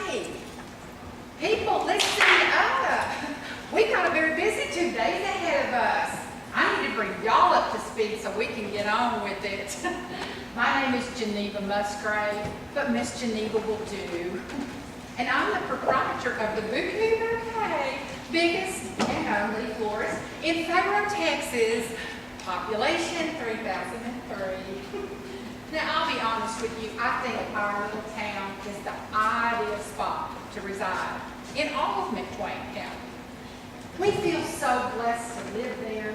Hey, people, listen up. We got a very busy 2 days ahead of us. I need to bring y'all up to speed so we can get on with it. My name is Geneva Musgrave, but Miss Geneva will do. And I'm the proprietor of the Bouquet Bouquet, biggest and only florist in Faro, Texas. Population 3,003. Now, I'll be honest with you, I think our little town is the ideal spot to reside in all of McWayne County. We feel so blessed to live there.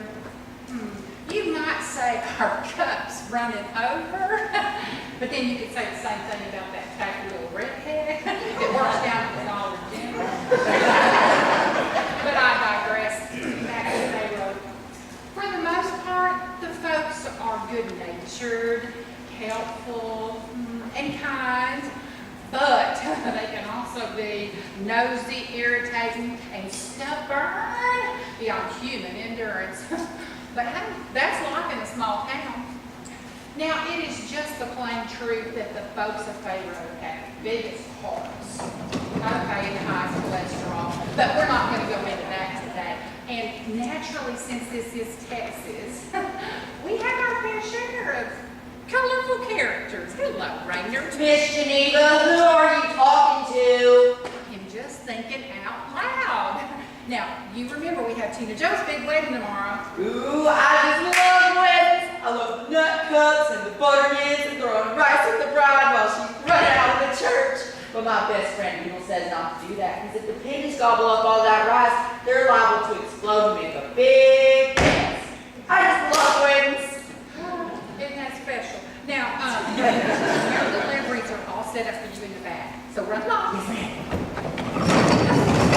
You might say our cup's running over, but then you could say the same thing about that tacky little redhead that works down at the Dollar General. But I digress. Back to Faro. For the most part, the folks are good-natured, helpful, and kind, but they can also be nosy, irritating, and stubborn beyond human endurance. But hey, that's life in a small town. Now, it is just the plain truth that the folks of Faro have the biggest hearts, okay, and the highest cholesterol, but we're not going to go into that today. And naturally, since this is Texas, we have our fair share of colorful characters. Hello, Rainer. Miss Geneva, who are you talking to? I'm just thinking out loud. Now, you remember we have Tina Joe's big wedding tomorrow. Ooh, I just love weddings. I love the nut cups and the butter yams and throwing rice at the bride while she's running out of the church. But my best friend Neil says not to do that because if the piggies gobble up all that rice, they're liable to explode and make a big mess. I just love weddings. Isn't that special? Now, your deliveries are all set up for you in the back. So run along. Yes, ma'am.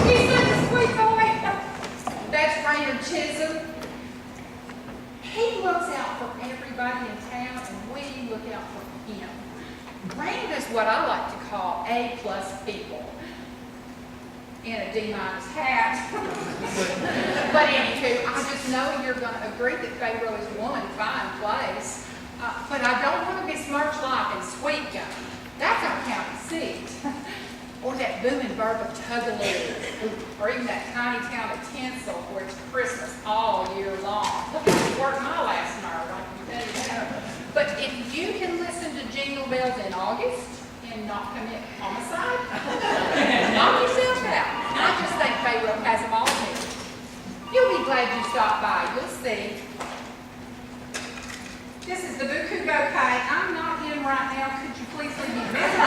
He's such a sweet boy. That's Rainer Chisholm. He looks out for everybody in town, and we look out for him. Rainer is what I like to call A-plus people in a D-minus hat. But anywho, I just know you're going to agree that Faro is one fine place. But I don't want to besmirch life in Sweet Gum. That's our county seat. Or that booming burg of Tugaloo. Or even that tiny town of Tinsel where it's Christmas all year long. Worked my last nerve, I can tell you that. But if you can listen to Jingle Bells in August and not commit homicide, knock yourself out. I just think Faro has them all here. You'll be glad you stopped by. You'll see. This is the Bouquet Bouquet. I'm not in right now. Could you please leave me a message?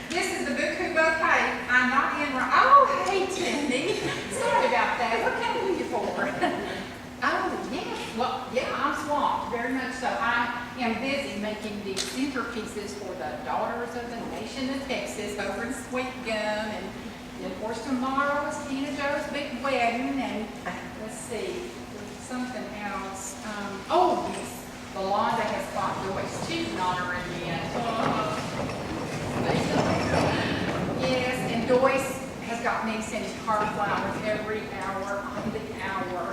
This is the Bouquet Bouquet. I'm not in right. Oh, hey, Cindy. Sorry about that. What can I do you for? Oh, yes. Well, yeah, I'm swamped. Very much so. I am busy making the centerpieces for the Daughters of the Nation of Texas over in Sweet Gum. And of course, tomorrow is Tina Joe's big wedding, and let's see, there's something else. Oh, yes, Belonda has bought Joyce too, in honor of me. Yes, and Joyce has got me sending her flowers every hour on the hour.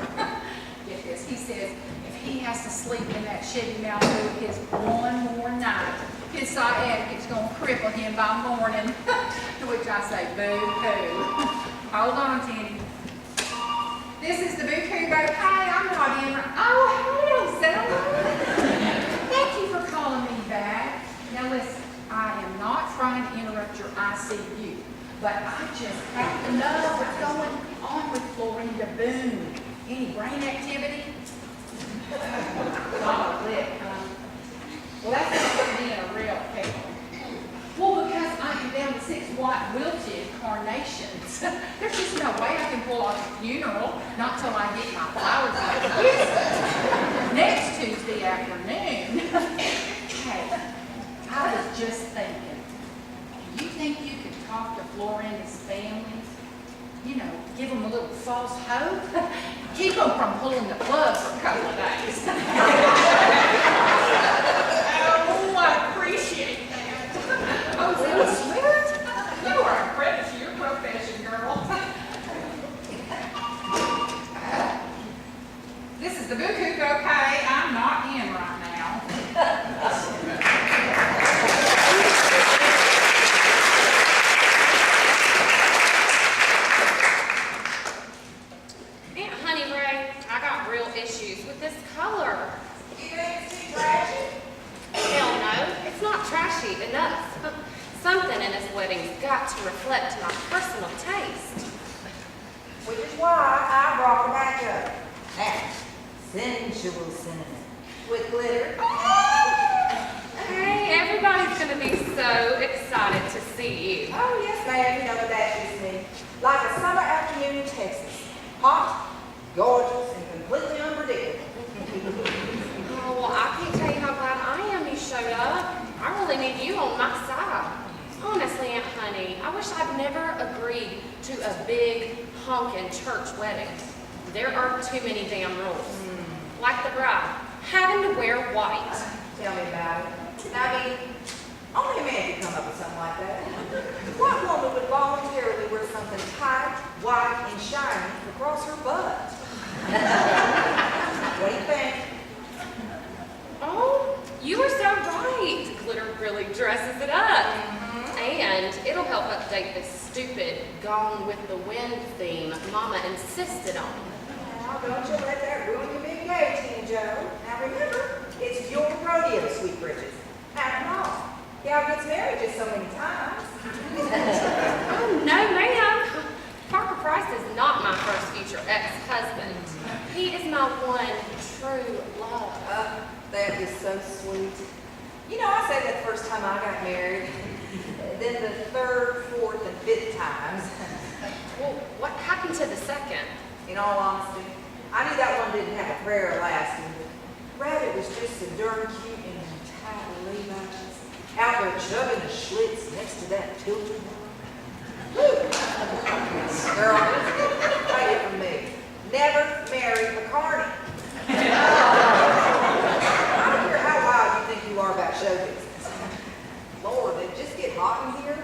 Get this, he says if he has to sleep in that Chevy Malibu his one more night, his sciatic is going to cripple him by morning. To which I say, boo-hoo. Hold on, Tinny. This is the Bouquet Bouquet. I'm not in. Oh, hey, Selma. Thank you for calling me back. Now listen, I am not trying to interrupt your ICU, but I just have to know what's going on with Florinda Boone. Any brain activity? Not a lick, huh? Well, that's not going to be in a real pickle. Well, because I am down to 6 white wilted carnations. There's just no way I can pull off a funeral, not till I get my flowers out of Houston. Next Tuesday afternoon. Hey, I was just thinking, do you think you could talk to Florinda's family? You know, give them a little false hope? Keep them from pulling the plug for a couple of days. Oh, I appreciate that. Oh, Zilly Swift, you are a credit to your profession, girl. This is the Bouquet Bouquet. I'm got real issues with this color. You think it's too trashy? Hell no, it's not trashy enough. Something in this wedding's got to reflect my personal taste. Which is why I brought her back up. Now, sensual cinnamon with glitter. Hey, everybody's gonna be so excited to see you. Oh, yes, ma'am. You know what that just means. Like a summer afternoon in Texas. Hot, gorgeous, and completely unpredictable. Oh, well, I can't tell you how glad I am you showed up. I really need you on my side. Honestly, Aunt Honey, I wish I'd never agreed to a big, honkin' church wedding. There are too many damn rules. Like the bride, having to wear white. Tell me about it. I mean, only a man could come up with something like that. What woman would voluntarily wear something tight, white, and shiny across her butt? What do you think? Oh, you are so right. Glitter really dresses it up. And it'll help update this stupid Gone with the Wind theme Mama insisted on. Now, don't you let that ruin your big day, Tina Joe. Now remember, it's your rodeo, Sweet Bridget. After all, gal gets married just so many times. Oh, no, ma'am. Parker Price is not my first future ex-husband. He is my one true love. That is so sweet. You know, I said that the first time I got married, then the third, fourth, and fifth times. Well, what happened to the second? In all honesty, I knew that one didn't have a prayer lasting, but Rabbit was just so darn cute in them tight Levi's, out there chugging the Schlitz next to that tilted one. Whew. Girl, take it from me. Never marry a carny. I don't care how wild you think you are about show business. Lord, did it just get hot in here?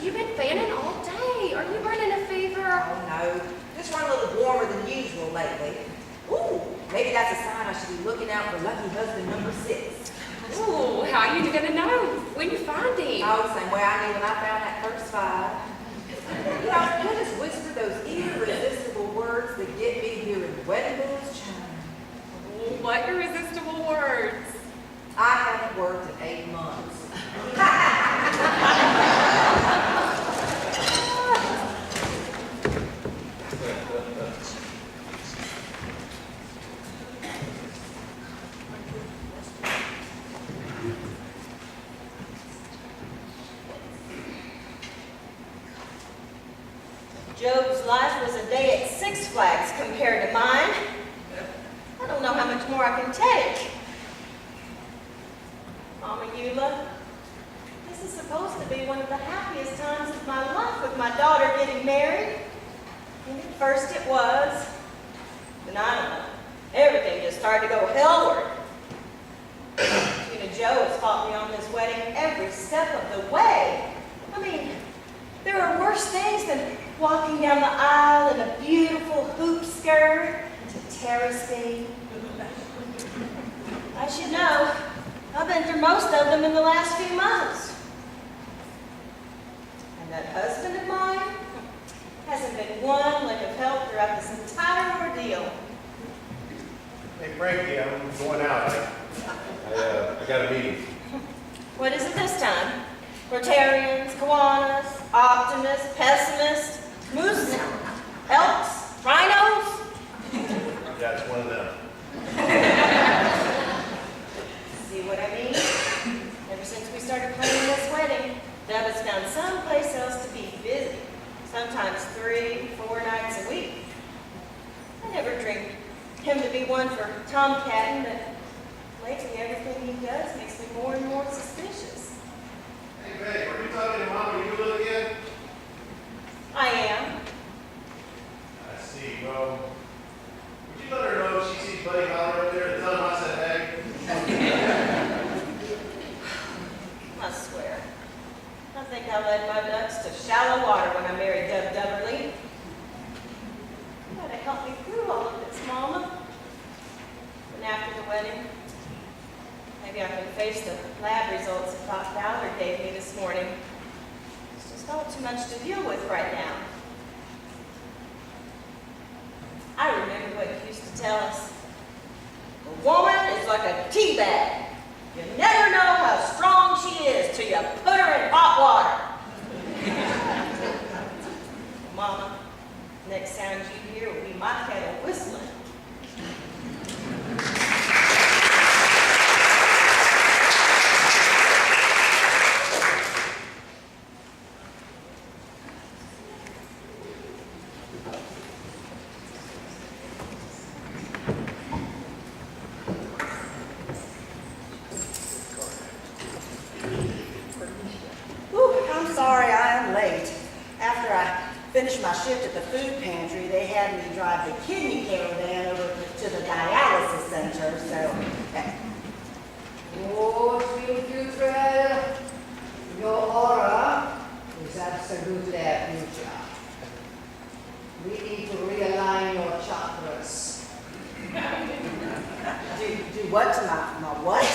You've been fanning all day. Are you burning a fever? Oh no, just run a little warmer than usual lately. Ooh, maybe that's a sign I should be looking out for lucky husband number 6. Ooh, how are you gonna know when you find him? Oh, the same way I knew when I found that first 5. You know, you just whisper those irresistible words that get me here in wedding bells chime. What irresistible words? I haven't worked in 8 months. Job's life was a day at Six Flags compared to mine. I don't know how much more I can take. Mama Eula, this is supposed to be one of the happiest times of my life with my daughter getting married. And at first it was. Then I don't know. Everything just started to go hellward. Tina Joe has fought me on this wedding every step of the way. I mean, there are worse things than walking down the aisle in a beautiful hoop skirt to terry speed. I should know. I've been through most of them in the last few months. And that husband of mine hasn't been one lick of help throughout this entire ordeal. Hey, Frankie, I'm going out. I got a meeting. What is it this time? Rotarians, Kiwanis, optimists, pessimists, moose, elks, rhinos? Yeah, it's one of them. See what I mean? Ever since we started planning this wedding, Deb has found someplace else to be busy. Sometimes 3-4 nights a week. I never dreamed him to be one for tomcatting, but lately everything he does makes me more and more suspicious. Hey, babe, are you talking to Mama Eula again? I am. I see. Well, would you let her know if she sees Buddy Holly right there to tell him I said hey? I swear. I think I led my ducks to shallow water when I married Deb Dubberly. You gotta help me through all of this, Mama. And after the wedding, maybe I can face the lab results that Doc Ballard gave me this morning. It's just all too much to deal with right now. I remember what you used to tell us, a woman is like a tea bag. You never know how strong she is till you put her in hot water. Mama, next sound you hear will be my kettle whistling. I'm sorry I am late. After I finished my shift at the food pantry, they had me drive the kidney caravan over to the dialysis center, so. Oh, Drly, your aura is absolutely future. We need to realign your chakras. Do what to my what?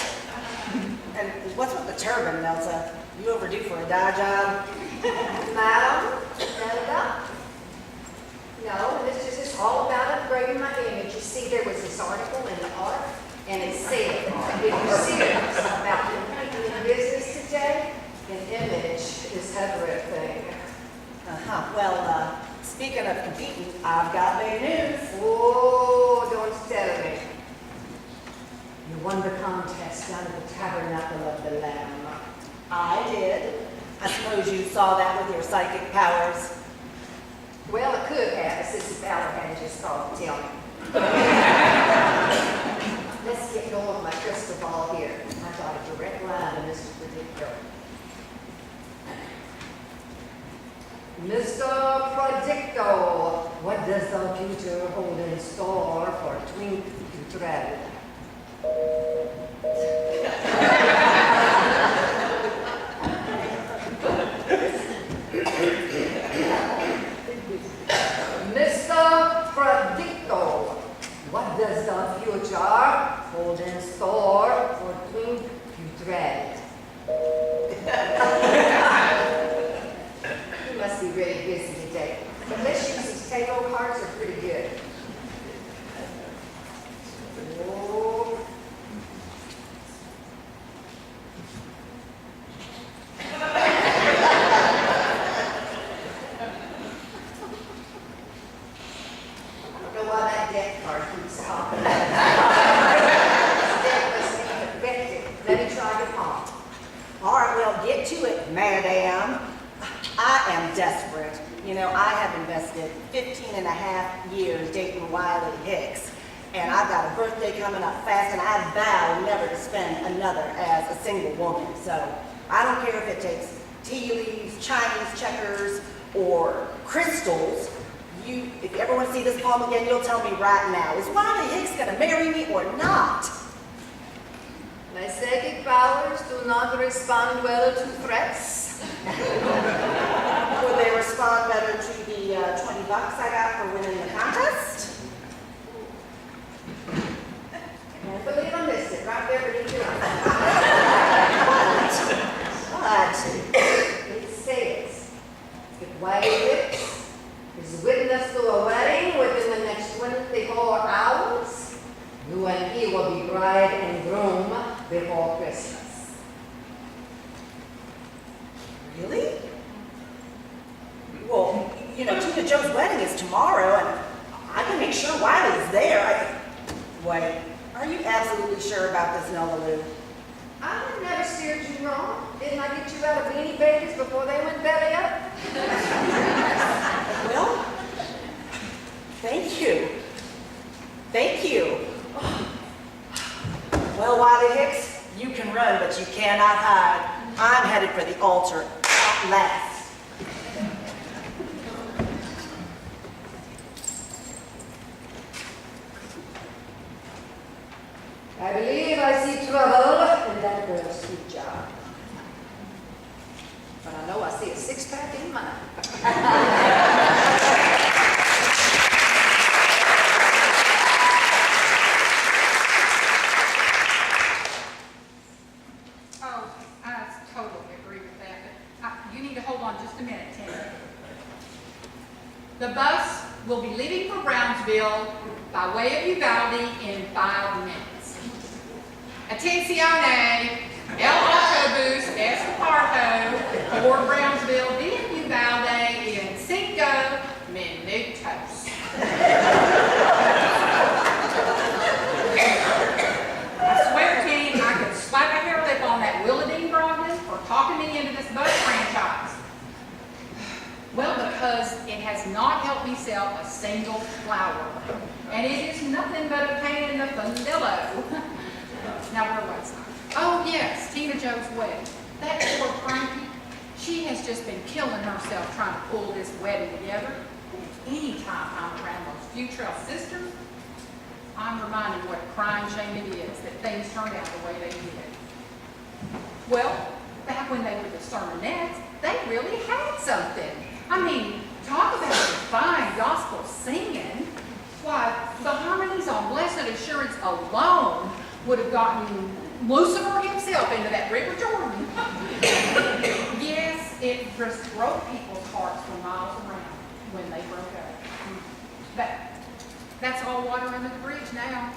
And what's with the turban, Nelsa? You overdue for a dye job? Madam, Nelda? No, this is all about upgrading my image. You see, there was this article in the Art, and it said, if you're serious about competing in business today, an image is everything. Well, speaking of competing, I've got bad news. Oh, don't tell me. You won the contest down at the Tabernacle of the Lamb. I did. I suppose you saw that with your psychic powers. Well, it could have, since the Ballard had just called to tell me. Let's get going with my crystal ball here. I got a direct line to Mr. Predictor. Mr. Predictor, what does the future hold in store for Twink Drly? Mr. Predictor, what does the future hold in store for Twink Drly? You must be really busy today. But let's use these tarot cards, are pretty good. Oh. I don't know why that death card keeps popping up. Death must be effective. Let me try your palm. All right, well, get to it, madam. I am desperate. You know, I have invested 15 and a half years dating Wiley Hicks, and I've got a birthday coming up fast, and I vow never to spend another as a single woman. So I don't care if it takes tea leaves, Chinese checkers, or crystals. If you ever want to see this palm again, you'll tell me right now. Is Wiley Hicks going to marry me or not? My psychic powers do not respond well to threats. Would they respond better to the $20 I got for winning the contest? Can't believe I missed it right there beneath your What? It says, if Wiley Hicks is witness to a wedding within the next 24 hours, you and he will be bride and groom before Christmas. Really? Well, you know, Tina Joe's wedding is tomorrow, and I can make sure Wiley's there. Wait, are you absolutely sure about this, Nola Lou? I never steered you wrong. Didn't I get you out of Beanie Babies before they went belly up? Well, thank you. Thank you. Well, Wiley Hicks, you can run, but you cannot hide. I'm headed for the altar at last. I believe I see trouble in that girl's future. But I know I see a six-pack in mine. Oh, I totally agree with that, but you need to hold on just a minute, Tim. The bus will be leaving for Brownsville by way of Uvalde in 5 minutes. Attenzione, el autobus Esparto por Brownsville via Uvalde in 5 minutos. I swear, team, I could slap a hair lip on that Willadine Brogdon for talking me into this boat franchise. Well, because it has not helped me sell a single flower. And it is nothing but a pain in the fundillo. Now, where was I? Oh, yes, Tina Jo's wedding. That poor Frankie, she has just been killing herself trying to pull this wedding together. Anytime I'm around those Futrell sisters, I'm reminded what a crying shame it is that things turned out the way they did. Well, back when they were the sermonettes, they really had something. I mean, talk about fine gospel singing. Why, the harmonies on Blessed Assurance alone would have gotten Lucifer himself into that River Jordan. Yes, it just broke people's hearts for miles around when they broke up. That's all water under the bridge now.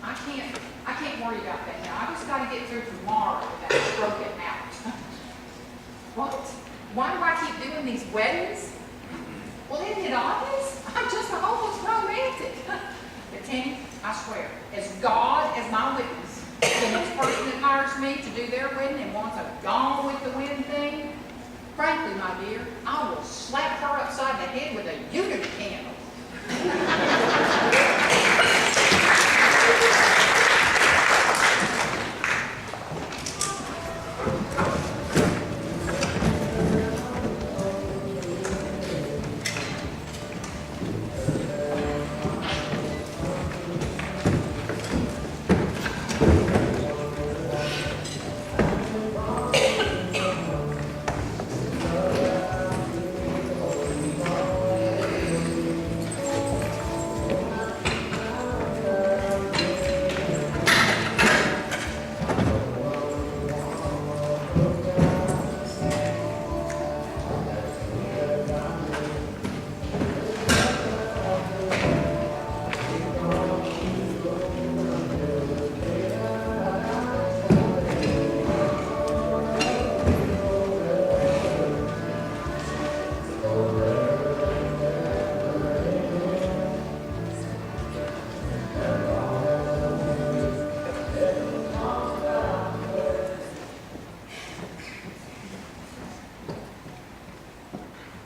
I can't worry about that now. I just got to get through tomorrow with that broken out. What? Why do I keep doing these weddings? Well, isn't it obvious? I'm just a hopeless romantic. But Tammy, I swear, as God as my witness, the next person that hires me to do their wedding and wants a gone with the wind thing, frankly, my dear, I will slap her upside the head with a unity candle.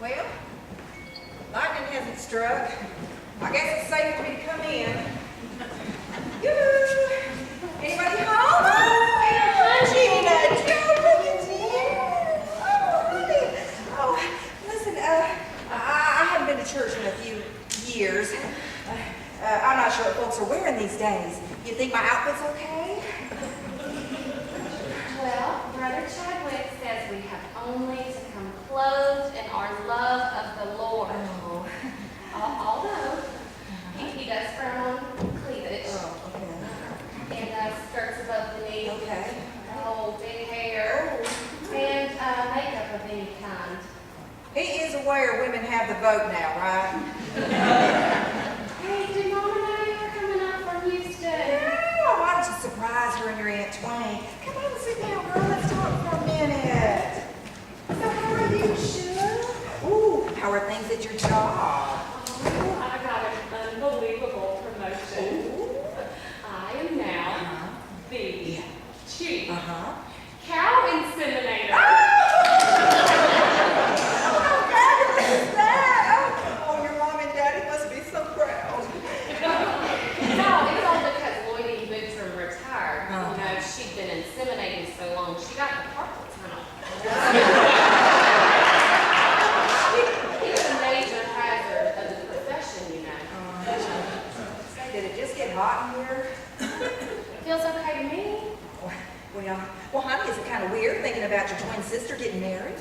Well, lightning hasn't struck. I guess it's safe for me to come in. Yoo-hoo! Anybody home? Oh, Gina, Joe, look at you. Oh, honey. Oh, listen, I haven't been to church in a few years. I'm not sure what folks are wearing these days. You think my outfit's okay? Well, Brother Chadwick says we have only to come clothed in our love of the Lord. Oh. Although, he does frown on cleavage. Oh, okay. And skirts above the knee. Okay. Oh, big hair. And makeup of any kind. He is aware women have the vote now, right? Hey, did Mama know you were coming up from Houston? Yeah, why don't you surprise her and your Aunt Twain? Come on, sit down, girl. Let's talk for a minute. So how are you, Sheila? Ooh, how are things at your job? Oh, I got an unbelievable promotion. Ooh. I am now the chief cow inseminator. Oh, how fabulous is that? Oh, your mom and daddy must be so proud. No, it's all because Lloydie Bootram retired. You know, she'd been inseminating so long, she got the carpal tunnel. It's a major hazard of the profession, you know. Say, did it just get hot in here? Feels okay to me. Well, honey, is it kind of weird thinking about your twin sister getting married?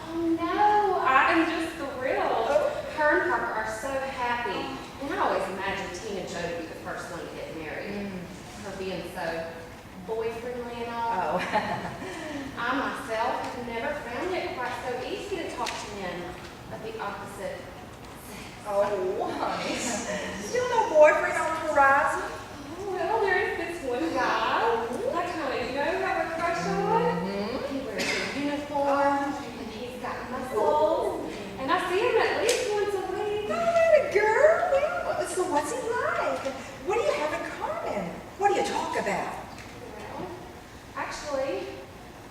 Oh no, I am just thrilled. Her and Parker are so happy. And I always imagined Tina Jo to be the first one to get married. Her being so boy-friendly and all. Oh. I myself have never found it quite so easy to talk to men of the opposite sex. Oh, honey. Still no boyfriend on surprising? Oh, well, there's this one guy. I kind of, have a crush on. He wears a uniform, and he's got muscles. And I see him at least once a week. Oh, girl. Well, so what's he like? What do you have in common? What do you talk about? Well, actually,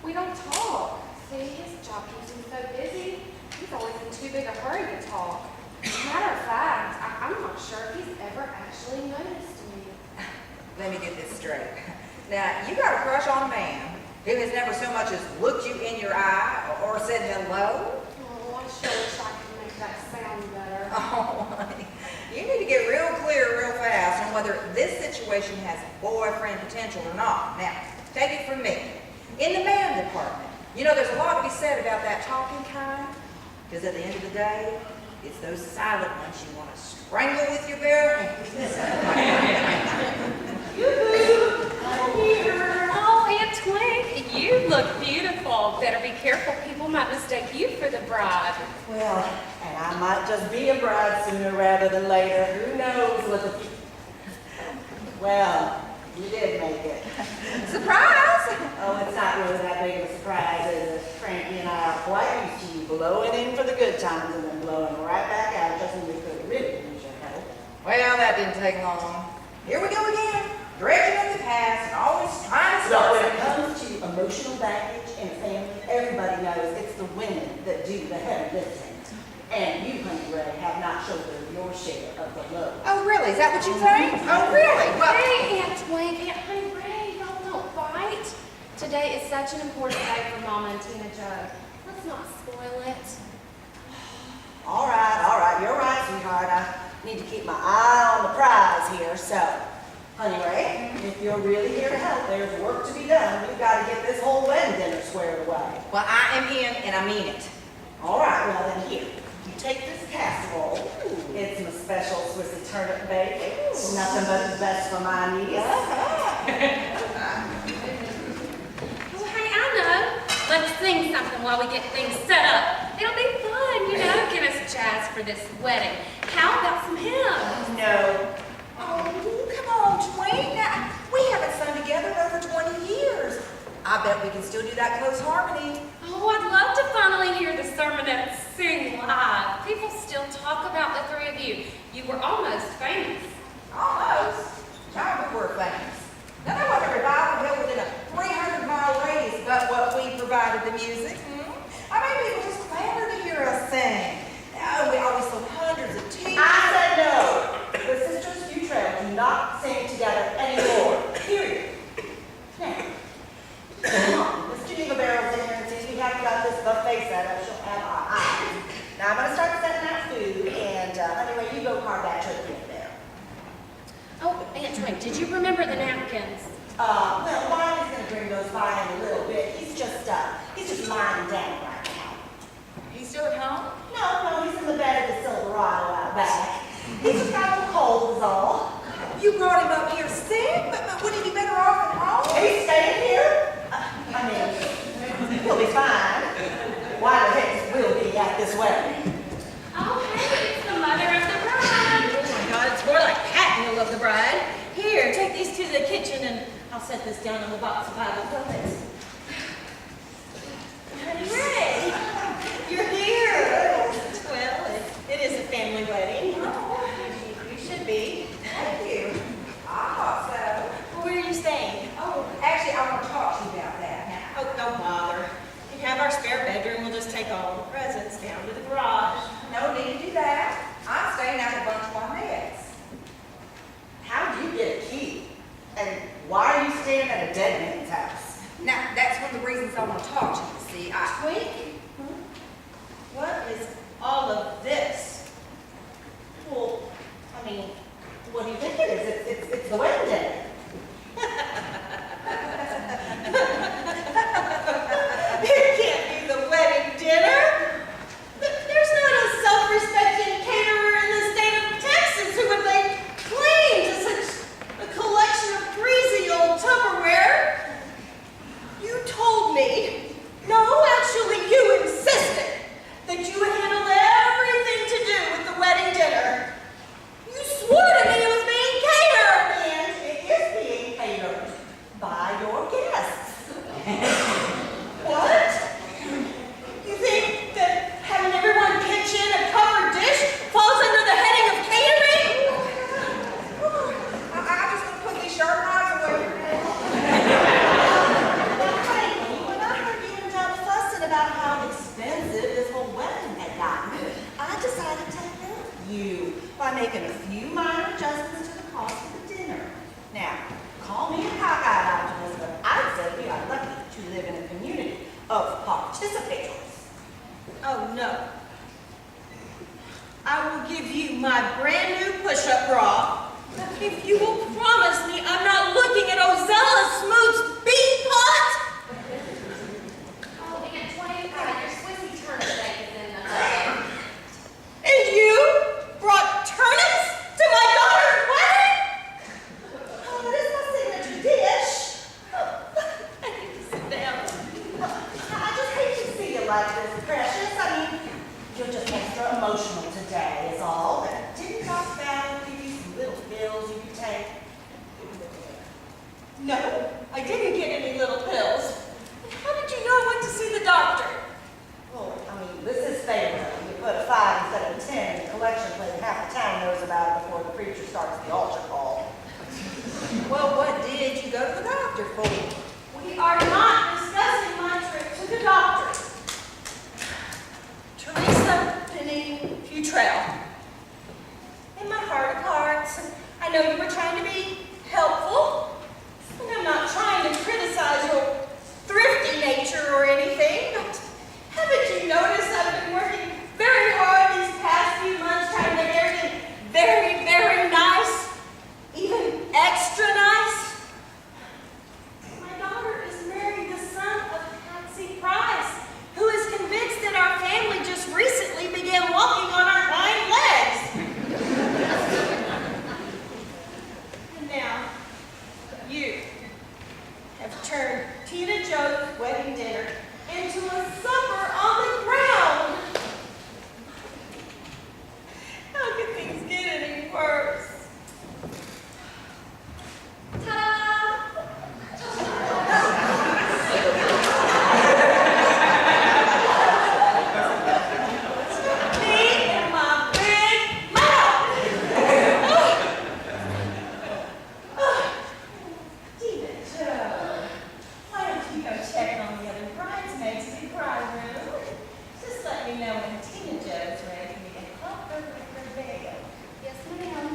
we don't talk. See, his job keeps him so busy, he's always in too big a hurry to talk. Matter of fact, I'm not sure if he's ever actually noticed me. Let me get this straight. Now, you got a crush on a man who has never so much as looked you in your eye or said hello? Oh, I sure wish I could make that sound better. Oh, honey, you need to get real clear real fast on whether this situation has boyfriend potential or not. Now, take it from me. In the man department, there's a lot to be said about that talking kind, because at the end of the day, it's those silent ones you want to strangle with your bare hands. Oh, Aunt Twink, you look beautiful. Better be careful. People might mistake you for the bride. Well, and I might just be a bride sooner rather than later. Who knows what the... Well, you did make it. Surprise! Oh, it's not really that big of a surprise, is it? Frankie and I are quite used to you blowing in for the good times and then blowing right back out just when we could really use your help. Well, that didn't take long. Here we go again. Dredging in the past and always trying to So start when it something. comes to emotional baggage in a family, everybody knows it's the women that do the heavy lifting. And you, Honey Ray, have not shouldered your share of the load. Oh, really? Is that what you think? Oh, really? Well, Hey, Aunt Twink, Aunt Honey Ray, y'all don't fight. Today is such an important day for Mama and Tina Jo. Let's not spoil it. All right, you're right, sweetheart. I need to keep my eye on the prize here, so. Honey Ray, if you're really here to help, there's work to be done. We've got to get this whole wedding dinner squared away. well, I am in and I mean it. All right, well then here, you take this casserole. It's my special Swissy turnip bake. Nothing but the best for my niece. Oh, hey, I know. Let's sing something while we get things set up. It'll be fun, get us jazzed for this wedding. How about some hymns? No. Oh, come on, Twink. Now, we haven't sung together in over 20 years. I bet we can still do that close harmony. Oh, I'd love to finally hear the sermonette sing live. People still talk about the three of you. You were almost famous. Almost. Child, we were famous. Now, there wasn't a revival held within a 300-mile radius but what we provided the music. I mean, people just clamored to hear us sing. Oh, we always sold hundreds of t-shirts. I said no. The sisters Futrell do not sing together anymore. Period. Now, come on, Miss Geneva Barrel's in here and since we haven't got this buffet set up, she'll have our eyes. Now I'm gonna start setting out food and anyway, you go carve that turkey up there. Oh, Aunt Twink, did you remember the napkins? Well, Wiley's gonna bring those by in a little bit. He's just lying down right now. He's still at home? No, he's in the bed of the Silverado out back. He's just got a little cold is all. You brought him up here sick? But wouldn't he be better off at home? He's staying here? I mean, he'll be fine. Why the heck will be at this wedding? Oh, hey, it's the mother of the bride. Oh my God, it's more like Patton of the bride. Here, take these to the kitchen and I'll set this down on the box of Bible puppets. Honey Ray, you're here. Well, it is a family wedding. Oh, you should be. Thank you. I thought so. Well, where are you staying? Oh, actually, I want to talk to you about that now. Oh, no bother. We have our spare bedroom. We'll just take all the presents down to the garage. No need to do that. I'm staying out a bunch of my meds. How do you get a key? And why are you staying at a dead man's house? Now, that's one of the reasons I want to talk to you. See, Twink, what is all of this? Well, I mean, what do you think it is? It's the wedding day. It can't be the wedding dinner. There's not a self-respecting caterer in the state of Texas who would lay claim to such a collection of greasy old Tupperware. You told me, no, actually you insisted, that you would handle everything to do with the wedding dinner. You swore to me it was being catered. if you will promise me I'm not looking at Ozella Smoot's beef pot. Oh, Aunt Twain, your Swissy turnip steak is in the oven. And you brought turnips to my daughter's wedding? Oh, this is my signature dish. I need to sit down. I just hate to see you like this, Precious. I mean, you're just extra emotional today, is all. Didn't Dr. Val give you some little pills you could take? No, I didn't get any little pills. How did you know I went to see the doctor? Well, I mean, this is favorite. You put a 5 instead of a 10 in the collection plate, and half the town knows about it before the preacher starts the altar call. Well, what did you go to the doctor for? We are not discussing my trip to the doctor. Teresa Penny Futrell. In my heart of hearts, I know you were trying to be helpful, and I'm not trying to criticize your thrifty nature or anything, but haven't you noticed I've been working very hard these past few months trying to make everything very, very nice, even extra nice? My daughter is marrying the son of Patsy Price, who is convinced that our family just recently began walking on our hind legs. And now, you have turned Tina Joe's wedding dinner into a supper on the ground. How could things get any worse? Ta-da! Me and my big mouth. Tina Joe, why don't you go check on the other bridesmaids in the bride room? Just let me know when Tina Joe's ready for me to help her with her veil. Yes, ma'am.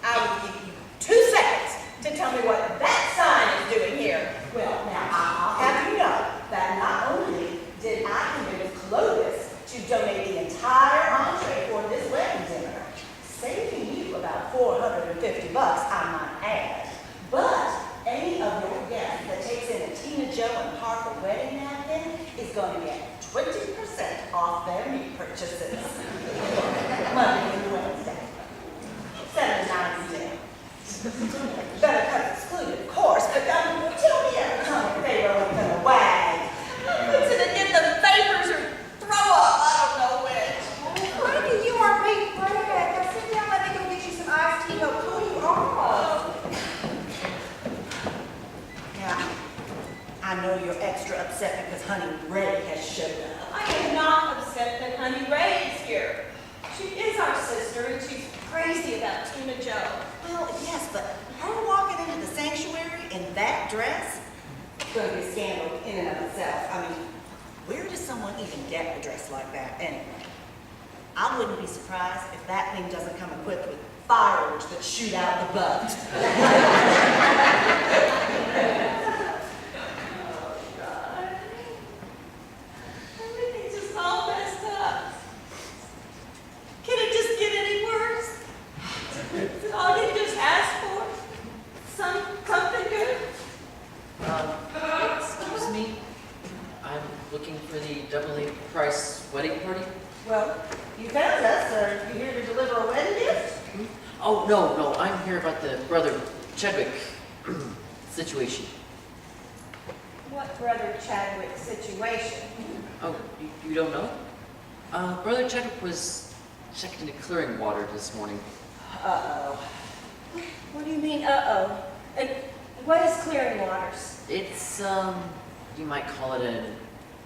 I will give you 2 seconds to tell me what that sign is doing here. Well, now, I'll have you know that not only did I convince Clovis to donate the entire entree for this wedding dinner, saving you about $450, I might add, but any of your guests that takes in a Tina Joe and Harper wedding napkin is going to get 20% off their meat purchases. Monday and Wednesday. 7 nights a day. Better cut excluded, of course, but tell me every time Pharaoh ain't gonna wag. Who's gonna get the vapors or throw up? I don't know which. Honey, you are being brave. Now sit down, let me go get you some iced tea. I'll cool you off. Yeah, I know you're extra upset because Honey Ray has showed up. I am not upset that Honey Ray is here. She is our sister, and she's crazy about Tina Joe. Well, yes, but her walking into the sanctuary in that dress is going to be a scandal in and of itself. I mean, where does someone even get a dress like that anyway? I wouldn't be surprised if that thing doesn't come equipped with fireworks that shoot out the butt. Oh, God. Everything's just all messed up. Can it just get any worse? Is it all you just asked for? Something good? Excuse me? I'm looking for the Drly Price wedding party. Well, you found us. Are you here to deliver a wedding gift? Oh, no, I'm here about the Brother Chadwick situation. What Brother Chadwick situation? Oh, you don't know? Brother Chadwick was checked into clearing water this morning. Uh-oh. What do you mean, uh-oh? And what is clearing waters? It's, you might call it an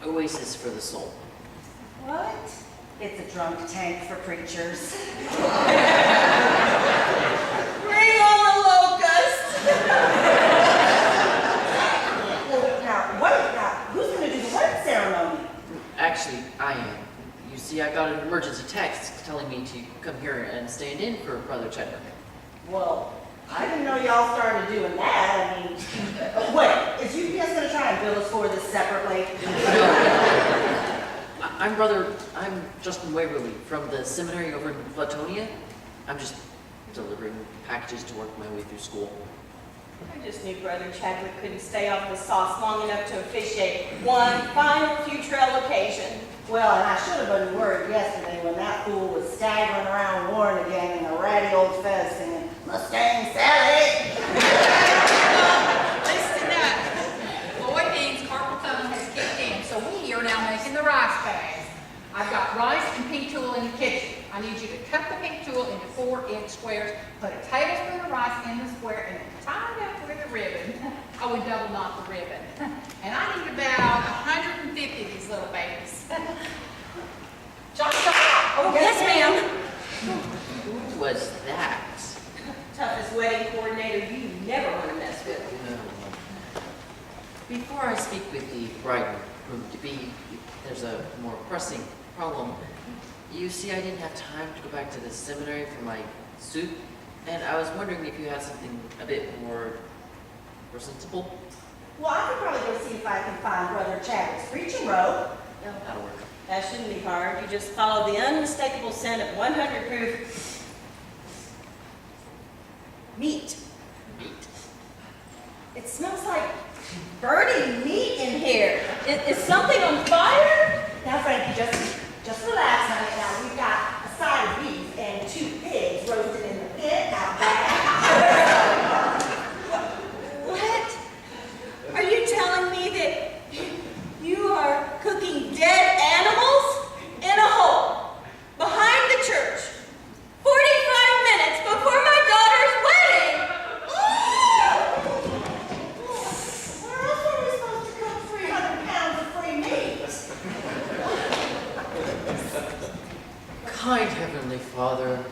oasis for the soul. What? It's a drunk tank for preachers. Bring on the locust! Well, now, who's going to do the wedding ceremony? Actually, I am. You see, I got an emergency text telling me to come here and stand in for Brother Chadwick. Well, I didn't know y'all started doing that. I mean, wait, is UPS going to try and bill us for this separately? I'm Justin Waverly from the seminary over in Flatonia. I'm just delivering packages to work my way through school. I just knew Brother Chadwick couldn't stay off the sauce long enough to officiate one final Futrell occasion. Well, and I should have been worried yesterday when that fool was staggering around Warren again in a ratty old fez singing, Mustang Sally! Listen up. Lloyd Dean's carpal tunnel has kicked in, so we are now making the rice bags. I've got rice and pink tulle in the kitchen. I need you to cut the pink tulle into 4-inch squares, put a tablespoon of rice in the square, and then tie it up with a ribbon. I would double knot the ribbon. And I need about 150 of these little babies. Chop, chop. Oh, yes, ma'am. Who was that? Toughest wedding coordinator you never want to mess with. Before I speak with the bride and groom-to-be, there's a more pressing problem. You see, I didn't have time to go back to the seminary for my suit, and I was wondering if you had something a bit more presentable. Well, I could probably go see if I can find Brother Chadwick's preaching robe. No, that'll work. That shouldn't be hard. You just follow the unmistakable scent of 100 proof meat. Meat. It smells like burning meat in here. Is something on fire? Now, Frankie, just relax, honey. Now, we've got a side of beef and 2 pigs roasted in the pit out back. What? Are you telling me that you are cooking dead animals in a hole behind the church 45 minutes before my daughter's wedding? Where else are we supposed to cook 300 pounds of free meat? Kind Heavenly Father,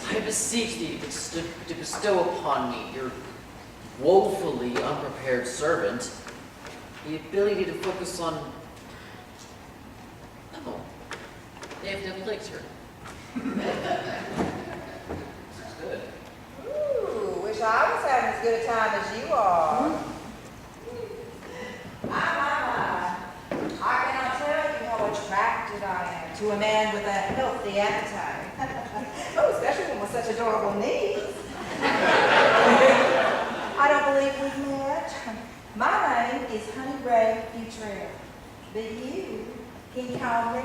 I beseech thee to bestow upon me, your woefully unprepared servant, the ability to focus on... Oh, they have no legs here. Good. Ooh, wish I was having as good a time as you are. My. I cannot tell you how attracted I am to a man with a healthy appetite. Oh, especially one with such adorable knees. I don't believe we've met. My name is Honey Ray Futrell, but you can call me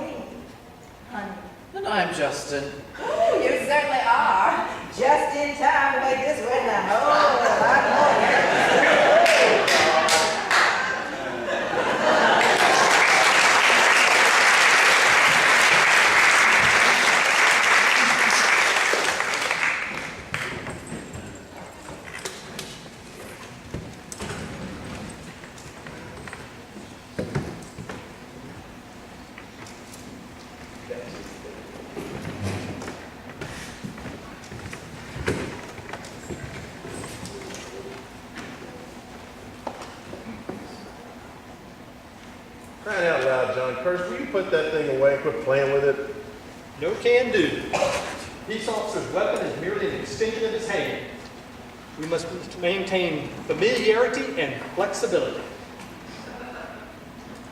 Honey. And I'm Justin. Oh, you certainly are. Just in time to make this wedding a whole lot more. Crying out loud, John Curtis, will you put that thing away and quit playing with it? No can do. Peace officer's weapon is merely an extension of his hand. We must maintain familiarity and flexibility.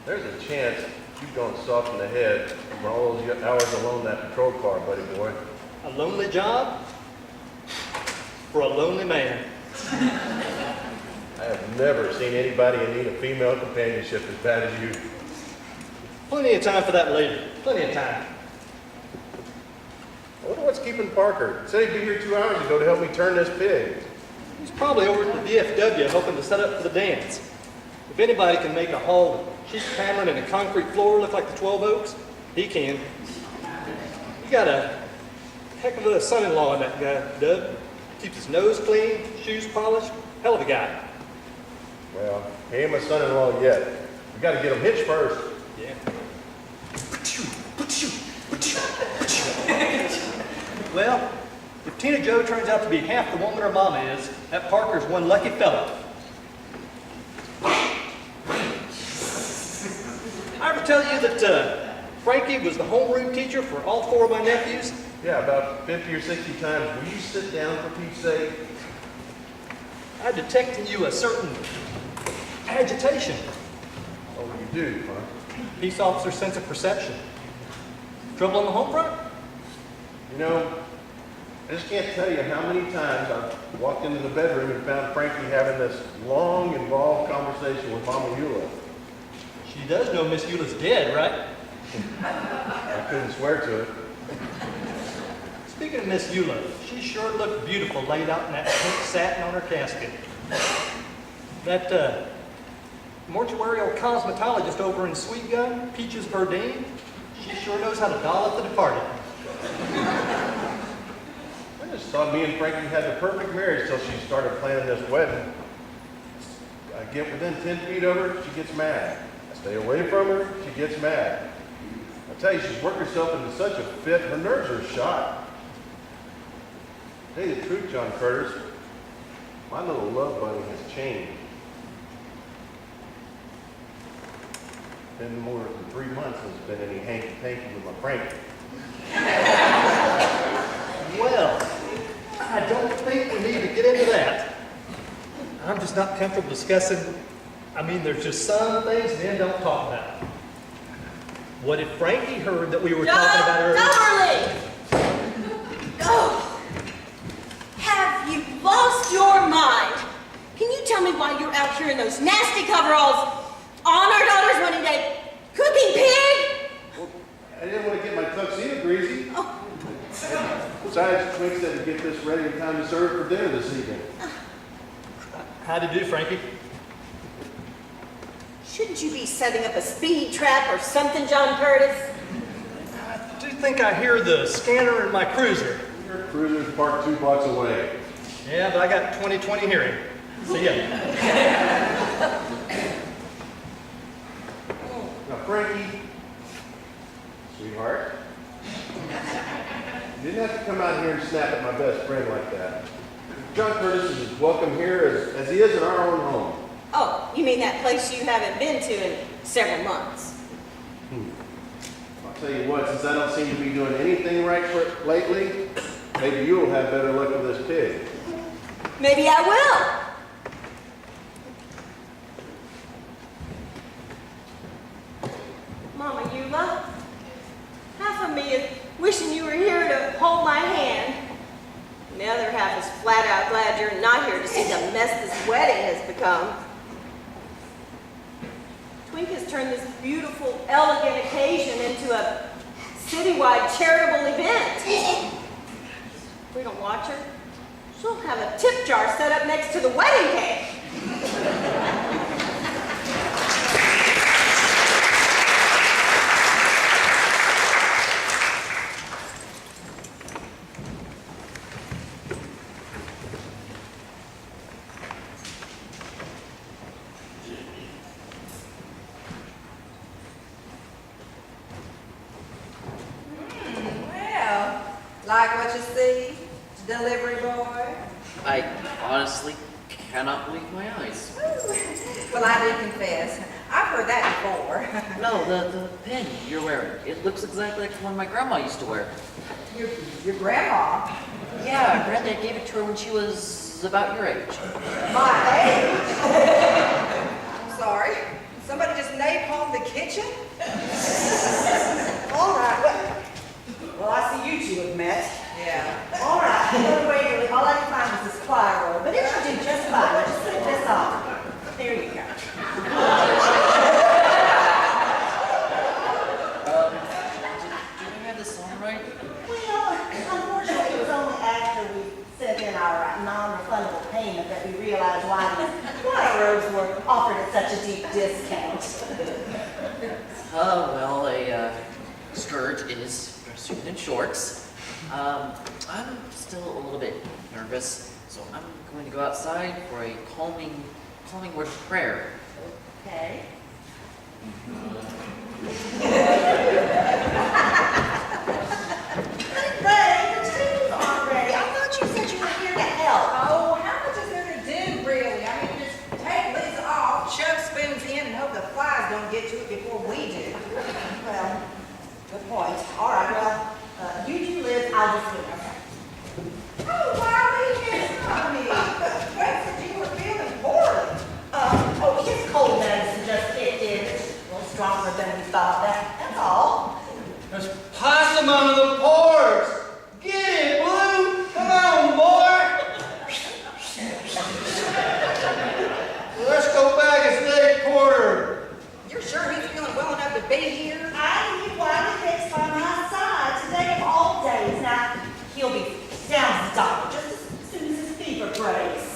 There's a chance you've gone soft in the head for all those hours alone in that patrol car, buddy boy. A lonely job for a lonely man. I have never seen anybody in need of female companionship as bad as you. Plenty of time for that later. Plenty of time. I wonder what's keeping Parker. He said he'd be here 2 hours ago to help me turn this pig. He's probably over at the VFW hoping to set up for the dance. If anybody can make a hall with cheap paneling and a concrete floor look like the 12 Oaks, he can. You got a heck of a son-in-law in that guy, Dub. Keeps his nose clean, shoes polished. Hell of a guy. Well, he ain't my son-in-law yet. We got to get him hitched first. Yeah. Well, if Tina Jo turns out to be half the woman her mama is, that Parker's one lucky fella. I ever tell you that Frankie was the homeroom teacher for all 4 of my nephews? Yeah, about 50 or 60 times. Will you sit down for Pete's sake? I detect in you a certain agitation. Oh, you do, huh? Peace officer's sense of perception. Trouble on the home front? You know, I just can't tell you how many times I've walked into the bedroom and found Frankie having this long, involved conversation with Mama Eula. She does know Miss Eula's dead, right? I couldn't swear to it. Speaking of Miss Eula, she sure looked beautiful laid out in that pink satin on her casket. That mortuarial cosmetologist over in Sweet Gum, Peaches Verdine, she sure knows how to doll up the departed. I just thought me and Frankie had the perfect marriage till she started planning this wedding. I get within 10 feet of her, she gets mad. I stay away from her, she gets mad. I tell you, she's worked herself into such a fit, her nerves are shot. Tell you the truth, John Curtis, my little love bunny has changed. Been more than 3 months since there's been any hanky-panky with my Frankie. Well, I don't think we need to get into that. I'm just not comfortable discussing, there's just some things men don't talk about. What if Frankie heard that we were talking about her? Darling! Oh, have you lost your mind? Can you tell me why you're out here in those nasty coveralls on our daughter's wedding day, cooking pig? Well, I didn't want to get my tuxedo greasy. Oh. Besides, Twink said to get this ready in time to serve for dinner this evening. How'd you do, Frankie? Shouldn't you be setting up a speed trap or something, John Curtis? I do think I hear the scanner in my cruiser. Your cruiser's parked 2 blocks away. Yeah, but I got 20/20 hearing. See ya. Now, Frankie, sweetheart, you didn't have to come out here and snap at my best friend like that. John Curtis is as welcome here as he is in our own home. Oh, you mean that place you haven't been to in several months? I'll tell you what, since I don't seem to be doing anything right lately, maybe you'll have better luck with this pig. Maybe I will. Mama Eula, half of me is wishing you were here to hold my hand. And the other half is flat out glad you're not here to see the mess this wedding has become. Twink has turned this beautiful, elegant occasion into a citywide charitable event. If we don't watch her, she'll have a tip jar set up next to the wedding cake. Well, like what you see, delivery boy? I honestly cannot believe my eyes. Well, I do confess, I've heard that before. No, the pin you're wearing. It looks exactly like the one my grandma used to wear. Your grandma? Yeah, Granddad gave it to her when she was about your age. My age? I'm sorry. Somebody just napalmed the kitchen? All right, well, I see you two have met. Yeah. All right, no way, all I can find was this choir roll, but it should do just fine. Let's just put this on. There you go. Do we have this song right? Well, unfortunately, it was only after we sent in our non-refundable payment that we realized why these choir robes were offered at such a deep discount. Well, a skirt is suit and shorts. I'm still a little bit nervous, so I'm going to go outside for a calming word of prayer. Okay. Ray, the team's on ready. I thought you said you were here to help. Oh, how much is there to do, really? Just take Lisa off, shove spoons in, and hope the flies don't get to it before we do. Well, good point. All right, well, you two live, I'll just live. Oh, Wiley, here's Tommy. Wait, said you were feeling poorly. His cold medicine just kicked in. It's a little stronger than we thought. That's all. There's possum under the porch. Get it, Blue. Come die just as soon as his fever breaks.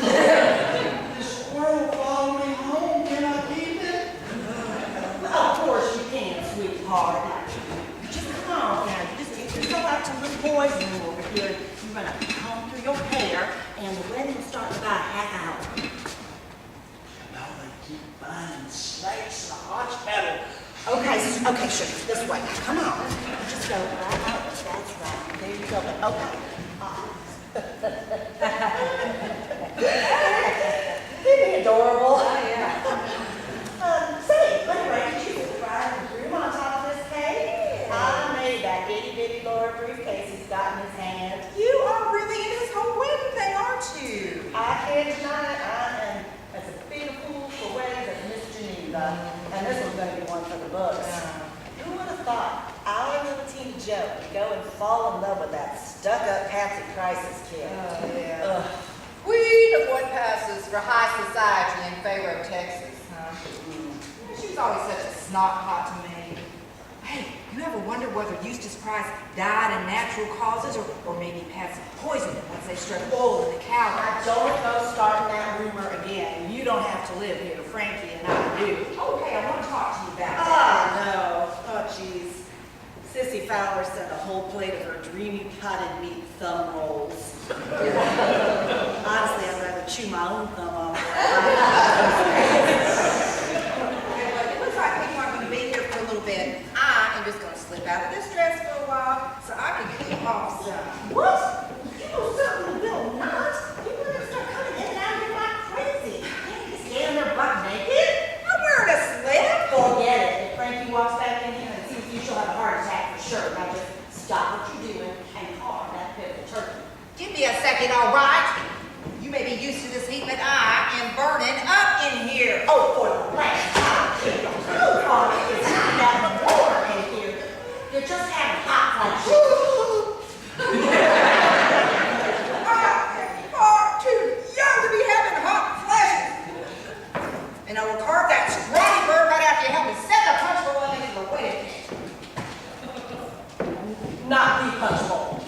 The squirrel followed me home. Can I keep it? Of course you can, sweetheart. Just come on now. You just get yourself out to little boy's room over here. You run a comb through your hair, and the wedding will start in about a half hour. Now they keep finding snakes in the hospital. Okay, sure. This way. Now, come on. Just go right out. That's right. There you go. Okay. Isn't he adorable? Oh, yeah. Say, let me break you the bride and groom on top of this cake. I made that itty bitty Lord briefcase he's got in his hand. You are really in this whole wedding thing, aren't you? I can't deny it. I am as big a fool for weddings as Miss Geneva. And this one's going to be one for the books. Who would have thought our little teeny Joe would go and fall in love with that stuck-up Patsy Crisis kid? Oh, yeah. Ugh. Queen of what passes for high society in favor of Texas, huh? She was always such a snot hot to me. Hey, you ever wonder whether Eustace Price died in natural causes or maybe Patsy poisoned him once they struck oil in the cow? I don't go starting that rumor again. You don't have to live here. Frankie and I do. Okay, I want to talk to you about Oh, that. no. Oh, jeez. Sissy Fowler sent a whole plate of her dreamy potted meat thumb rolls. Honestly, I'd rather chew my own thumb off. It looks like people are going to be here for a little bit. I am just going to slip out of this dress for a while so I can cool off some. What? You certainly will not. People are going to start coming in and out of here like crazy. Can't you stand there butt naked? I'm wearing a slip. Forget it. If Frankie walks back in here and sees you, she'll have a heart attack for sure. Now just stop what you're doing and carve that pitiful turkey. Give me a second, all right? You may be used to this heat, but I am burning up in here. Oh, for the last time, you party is not that before in here. You're just having hot flashes. I'm far too young to be having hot flashes. And I will carve that scrawny bird right after you help me set the punch bowl into the wedding cake. Not the punch bowl.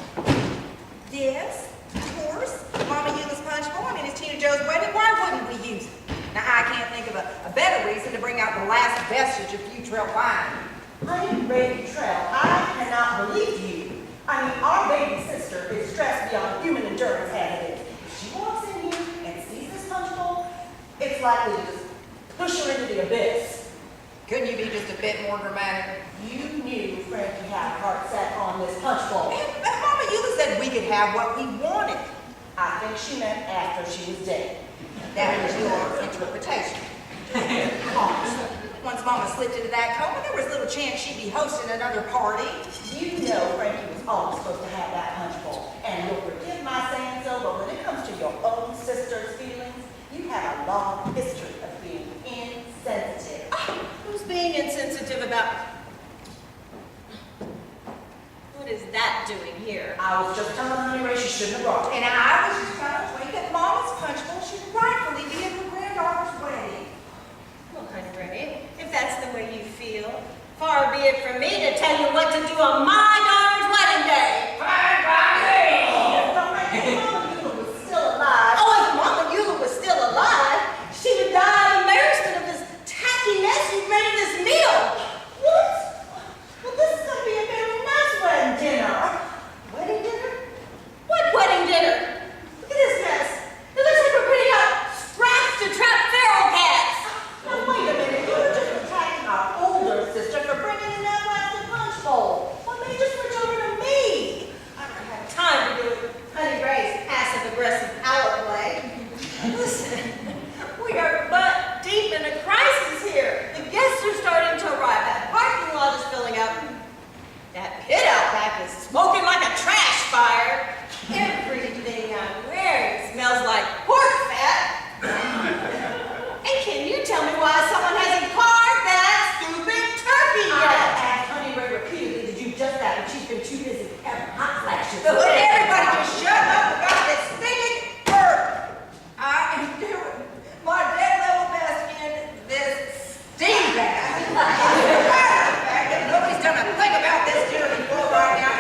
Yes, of course. Mama Eula's punch bowl. I mean, it's Tina Joe's wedding. Why wouldn't we use it? Now, I can't think of a better reason to bring out the last vestige of Futrell wine. Honey, baby Trell, I cannot believe you. I mean, our baby sister is stressed beyond human endurance as it is. If she walks in here and sees this punch bowl, it's likely to just push her into the abyss. Couldn't you be just a bit more dramatic? You knew Frankie had a heart set on this punch bowl. And Mama Eula said we could have what we wanted. I think she meant after she was dead. That was your interpretation. Honestly, once Mama slipped into that coma, there was little chance she'd be hosting another party. You know Frankie was always supposed to have that punch bowl. And you'll forgive my saying so, but when it comes to your own sister's feelings, you have a long history of being insensitive. Who's being insensitive about? What is that doing here? I was just telling Honey Ray she shouldn't have brought it. And I was just trying to explain that Mama's punch bowl should rightfully be at her granddaughter's wedding. Well, honey Ray, if that's the way you feel, far be it from me to tell you what to do on my daughter's wedding day. Mama Eula was still alive. Oh, if Mama Eula was still alive, she would die of embarrassment of this tacky mess you've made of this meal. What? Well, this is going to be a very nice wedding dinner. Wedding dinner? What wedding dinner? Look at this mess. It looks like we're putting out scraps to trap feral cats. Now, wait a minute. You were just attacking our older sister for bringing in that plastic punch bowl. Why don't you just switch over to me? I don't have time to do it. Honey Ray's passive-aggressive power play. Listen, we are butt deep in a crisis here. The guests are starting to arrive. That parking lot is filling up. That pit out back is smoking like a trash fire. Everything I'm wearing smells like pork fat. And can you tell me why someone hasn't carved that stupid turkey I yet? asked Honey Ray repeatedly to do just that, but she's been too busy having hot flashes. So let everybody just shut up about this stinking bird. I am doing my dead level best in this steam bath. Nobody's done a thing about this dear before right now.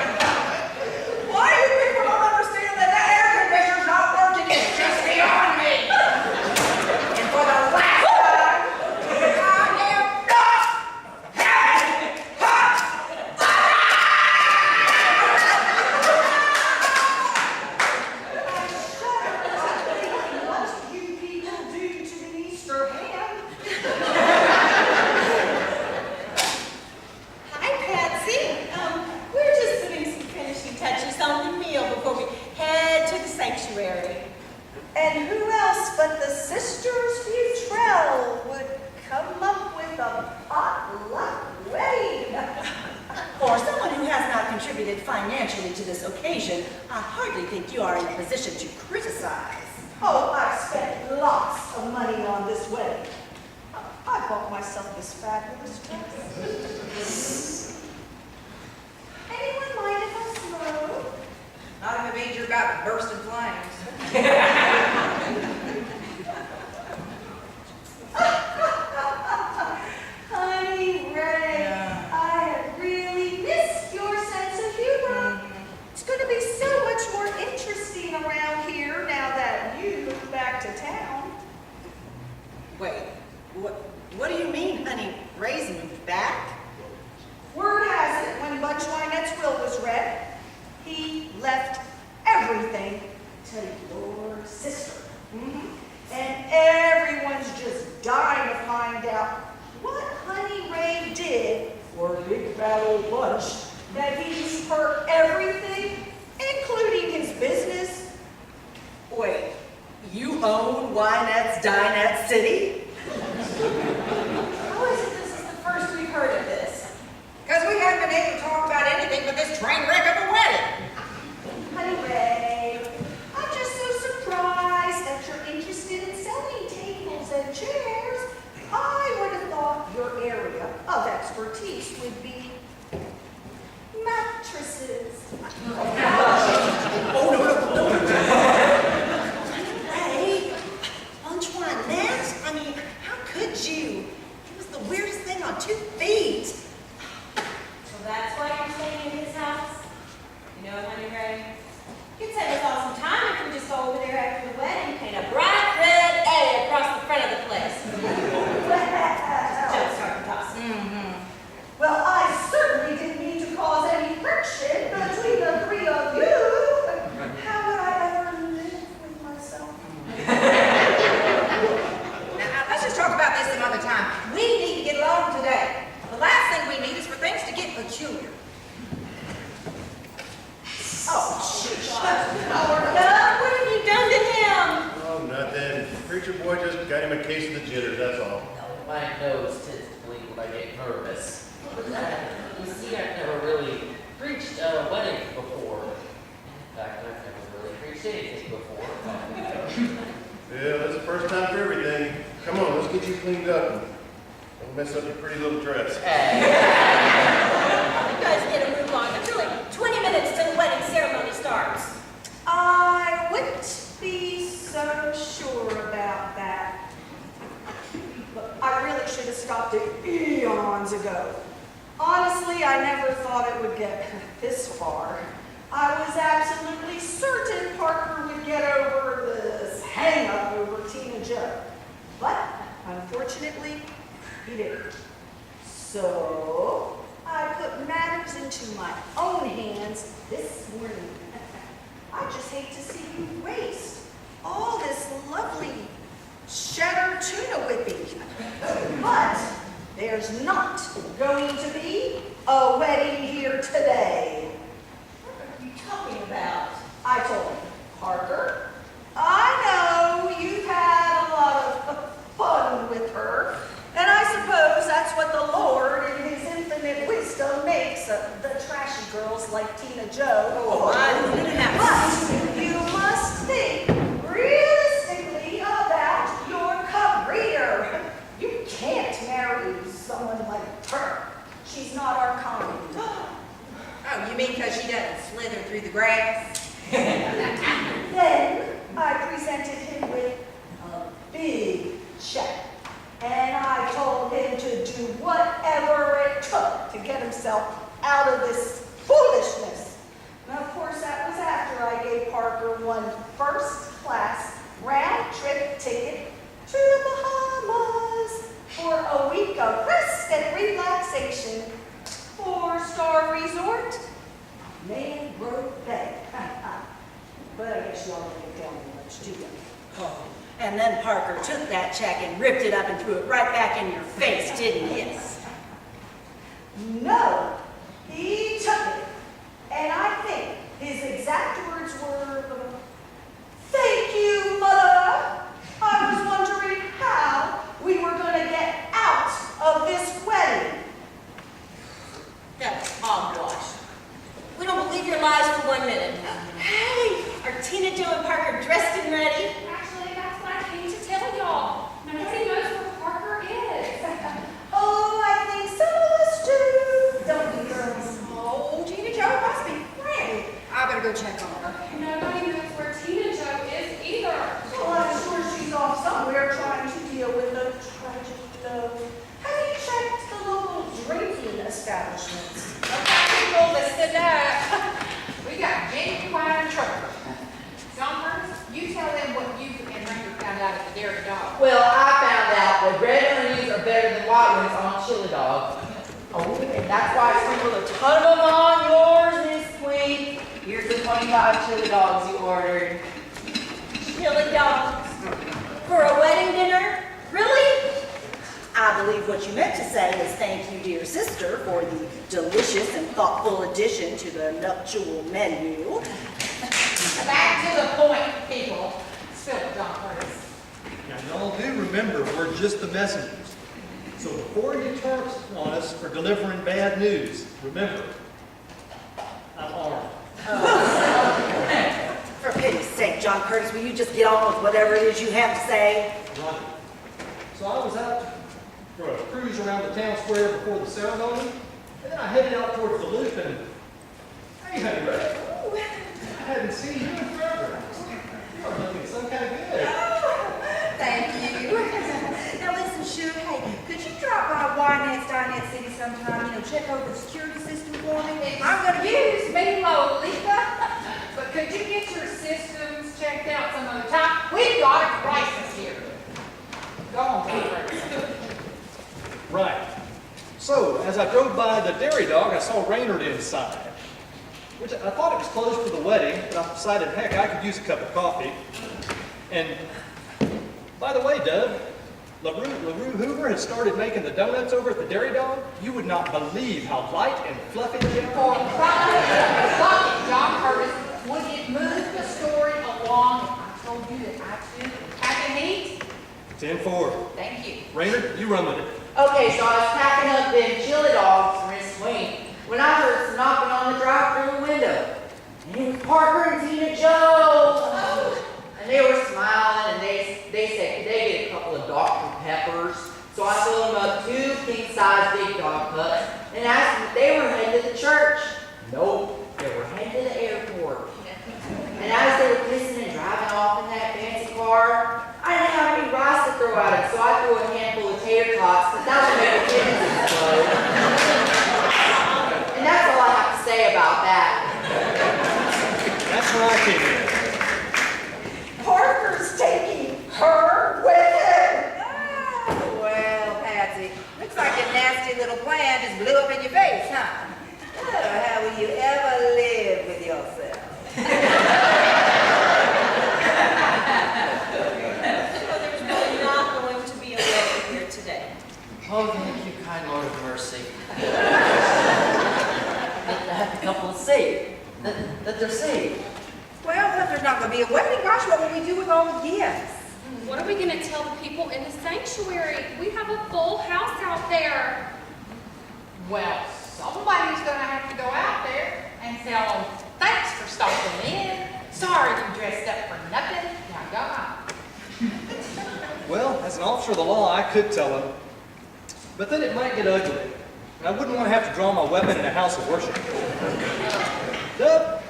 Mary. And who else but the sisters Futrell would come up with a potluck wedding? For someone who has not contributed financially to this occasion, I hardly think you are in a position to criticize. Oh, I've spent lots of money on this wedding. I bought myself this fabulous dress. Anyone mind if I smoke? Not if it means you're about to burst in flames. Honey Ray, I have really missed your sense of humor. It's going to be so much more interesting around here now that you moved back to town. Wait, what do you mean, honey? Ray's moved back? Word has it, when Bunch Wynette's will was read, he left everything to your sister. And everyone's just dying to find out what Honey Ray did for Big Fat Old Bunch that he gave her everything, including his business. Wait, you own Wynette's Dinette City? How is it this is the first we've heard of this? Because we haven't been able to talk about anything but this train wreck of a wedding. Honey Ray, I'm just so surprised that you're interested in selling tables and chairs. I would have thought your area of expertise would be mattresses. Ray, Bunch Wynette? I mean, how could you? It was the weirdest thing on 2 feet. So that's why you're staying in his house? You know, Honey Ray, you'd save us all some time if we just go over there after the wedding, paint a bright red A across the front of the place. Just start tossing. Well, I certainly didn't mean to cause any friction between the 3 of you. How would I ever live with myself? Now, let's just talk about this another time. We need to get along today. The last thing we need is for things to get peculiar. Oh, shush. Doug, what have you done to him? Oh, nothing. Preacher boy just got him a case of the jitters, that's all. My nose tends to bleed when I get nervous. You see, I've never really preached a wedding before. In fact, I've never really preached anything before. Yeah, that's the first time for everything. Come on, let's get you cleaned up and don't mess up your pretty little dress. You guys get a move on. It's really 20 minutes till the wedding ceremony starts. I wouldn't be so sure about that. But I really should have stopped it eons ago. Honestly, I never thought it would get this far. I was absolutely certain Parker would get over this hang-up over Tina Joe. But, unfortunately, he didn't. So, I put matters into my own hands this morning. I just hate to see you waste all this lovely cheddar tuna whipping. But there's not going to be a wedding here today. What are you talking about? I told him, Parker, I know you've had a lot of fun with her, and I suppose that's what the Lord in his infinite wisdom makes of the trashy girls like Tina Joe. But you must think realistically about your career. You can't marry someone like her. She's not our kind. Oh, you mean because she doesn't slither through the grass? Then I presented him with a big check, and I told him to do whatever it took to get himself out of this foolishness. And of course, that was after I gave Parker one first-class round-trip ticket to the Bahamas for a week of rest and relaxation. 4-star resort, Mangrove Bay. But I guess y'all don't tell me much, do you? Oh, and then Parker took that check and ripped it up and threw it right back in your face, didn't he? Yes. No, he took it, and I think his exact words were, Tina, Joe, and Parker dressed and ready? Actually, that's what I came to tell y'all. Nobody knows where Parker is. Oh, I think some of us do. Don't we, girls? Oh, Tina Jo must be frantic. I better go check on her. Nobody knows where Tina Jo is either. Well, I'm sure she's off somewhere trying to deal with the tragic love. Have you checked the local drinking establishments? Okay, people, listen up. We got genuine trouble. John Curtis, you tell them what you and Ranger found out at the Dairy Dog. Well, I found out that red onions are better than white ones on chili dogs. Oh, and that's why I sprinkled a ton of them on yours, Miss Queen. Here's the 25 chili dogs you ordered. Chili dogs. For a wedding dinner? Really? I believe what you meant to say is thank you, dear sister, for the delicious and thoughtful addition to the nuptial menu. Back to the point, people. Spill it, John Curtis. Now, y'all do remember we're just the messengers. So before you turn on us for delivering bad news, remember, I'm armed. For pity's sake, John Curtis, will you just get on with whatever it is you have to say? Right. So I was out for a cruise around the town square before the ceremony, and then I headed out towards the loop and, hey, honey, Ray, I hadn't seen you in forever. You are looking some kind of good. Oh, thank you. Now listen, Sugar, hey, could you drop by Wynette's Dinette City sometime, check over the security system for me? I'm gonna Excuse me, Lolita, but could you get your systems checked out some other time? We've got a crisis here. Go on, John Curtis. Right. So, as I drove by the Dairy Dog, I saw Raynard inside, which I thought it was closed for the wedding, but I decided, heck, I could use a cup of coffee. And, by the way, Dove, LaRue Hoover has started making the donuts over at the Dairy Dog. You would not believe how light and fluffy they For are. crying out loud, John Curtis, would it move the story along if I told you that I too had the heat? 10-4. Thank you. Raynard, you run with it. Okay, so I was packing up them chili dogs for Miss Queen when I heard some knocking on the drive-through window. And it was Parker and Tina Jo. And they were smiling, and they said, could they get a couple of Dr. Peppers? So I filled them up 2 king-size big dog cups and asked them if they were headed to the church. Nope, they were headed to the airport. And as they were kissing and driving off in that fancy car, I didn't have any rice to throw at it, so I threw a handful of tater tots, but that would make the kids explode. And that's all I have to say about that. That's where I came in. Parker's taking her with him. Oh, well, Patsy, looks like a nasty little plan just blew up in your face, huh? Oh, how will you ever live with yourself? So there's really not going to be a wedding here today. Oh, thank you, kind Lord of mercy. That the couple is saved. That they're saved. Well, if there's not going to be a wedding, gosh, what will we do with all the gifts? What are we going to tell the people in the sanctuary? We have a full house out there. Well, somebody's going to have to go out there and tell them, thanks for stopping in. Sorry you dressed up for nothing. Now go on. Well, as an officer of the law, I could tell them. But then it might get ugly. And I wouldn't want to have to draw my weapon in a house of worship. Dub,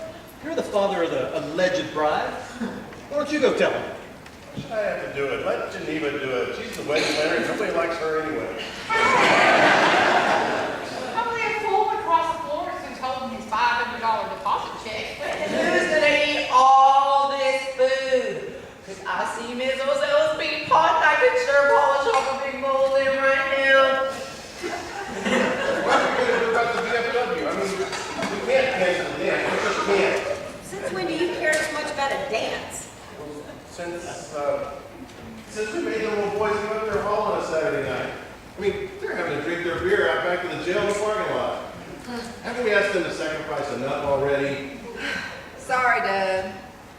you're the father of the alleged bride. Why don't you go tell him? I have to do it. Let Geneva do it. She's the wedding planner and nobody likes her anyway. Probably a fool across the floor who's holding his $500 deposit check. Who's gonna eat all this food? Because I see Ms. Ozel's bean pot and I can sure polish off a big bowl in right now. What are we going to do about the VFW? I mean, we can't cancel the dance. We just can't. Since when do you care so much about a dance? Since we made the little boys go up there hall on a Saturday night. I mean, they're having to drink their beer out back in the jail in the parking lot. Haven't we asked them to sacrifice enough already? Sorry, Doug.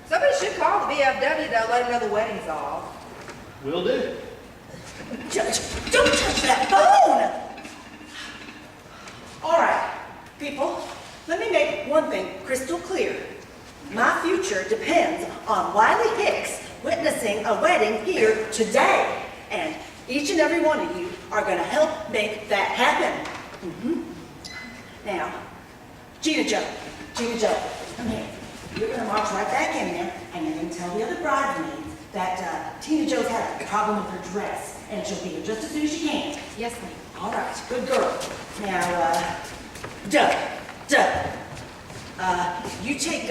Somebody should call the VFW to let them know the wedding's off. Will do. Don't touch that phone! All right, people, let me make one thing crystal clear. My future depends on Wiley Hicks witnessing a wedding here today. And each and every one of you are going to help make that happen. Now, Gina Joe, come here. You're going to march right back in there, and you're going to tell the other bridesmaids that Tina Joe's had a problem with her dress, and she'll be here just as soon as she can. Yes, ma'am. All right, good girl. Now, Doug, you take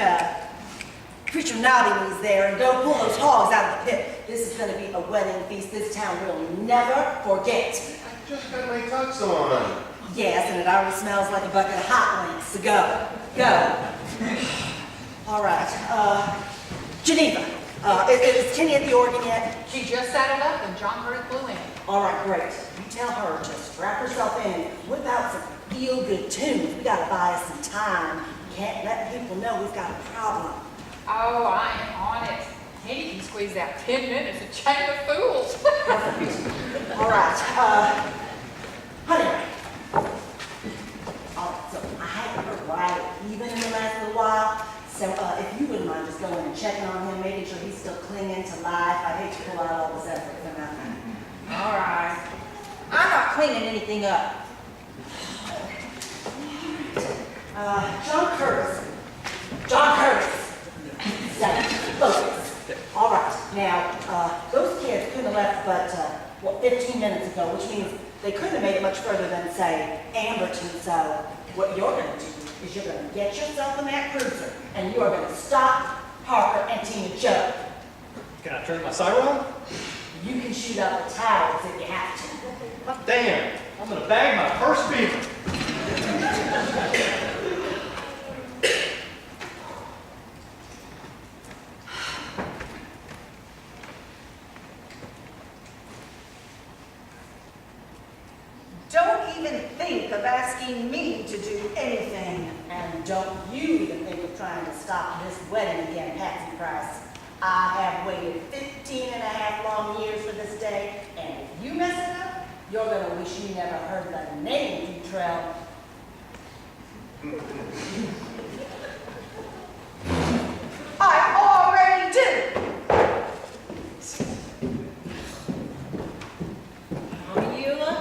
Preacher Naughty Knees there and go pull those hogs out of the pit. This is going to be a wedding feast this town will never forget. I just got my tux on. Yes, and it already smells like a bucket of hot links. So go. All right, Geneva, is Kenny at the organ yet? She just set it up and John Curtis blew in. All right, great. You tell her to strap herself in and whip out some feel-good tunes. We gotta buy us some time. Can't let people know we've got a problem. Oh, I am on it. Kenny can squeeze out 10 minutes of chain of fools. All right, honey. All right, so I haven't heard Wiley even in the last little while. So if you wouldn't mind just going and checking on him, making sure he's still clinging to life. I'd hate to pull out all this effort for nothing. All right. I'm not cleaning anything up. John Curtis. Focus. All right. Now, those kids couldn't have left but, 15 minutes ago, which means they couldn't have made it much further than, say, Amberton. So what you're going to do is you're going to get yourself in that cruiser, and you are going to stop Parker and Tina Joe. Can I turn my siren on? You can shoot up the towers if you have to. Damn, I'm gonna bag my first beaver. Don't even think of asking me to do anything. And don't you even think of trying to stop this wedding again, Patsy Price. I have waited 15 and a half long years for this day, and if you mess it up, you're going to wish you never heard the name Futrell. I already did. Eula,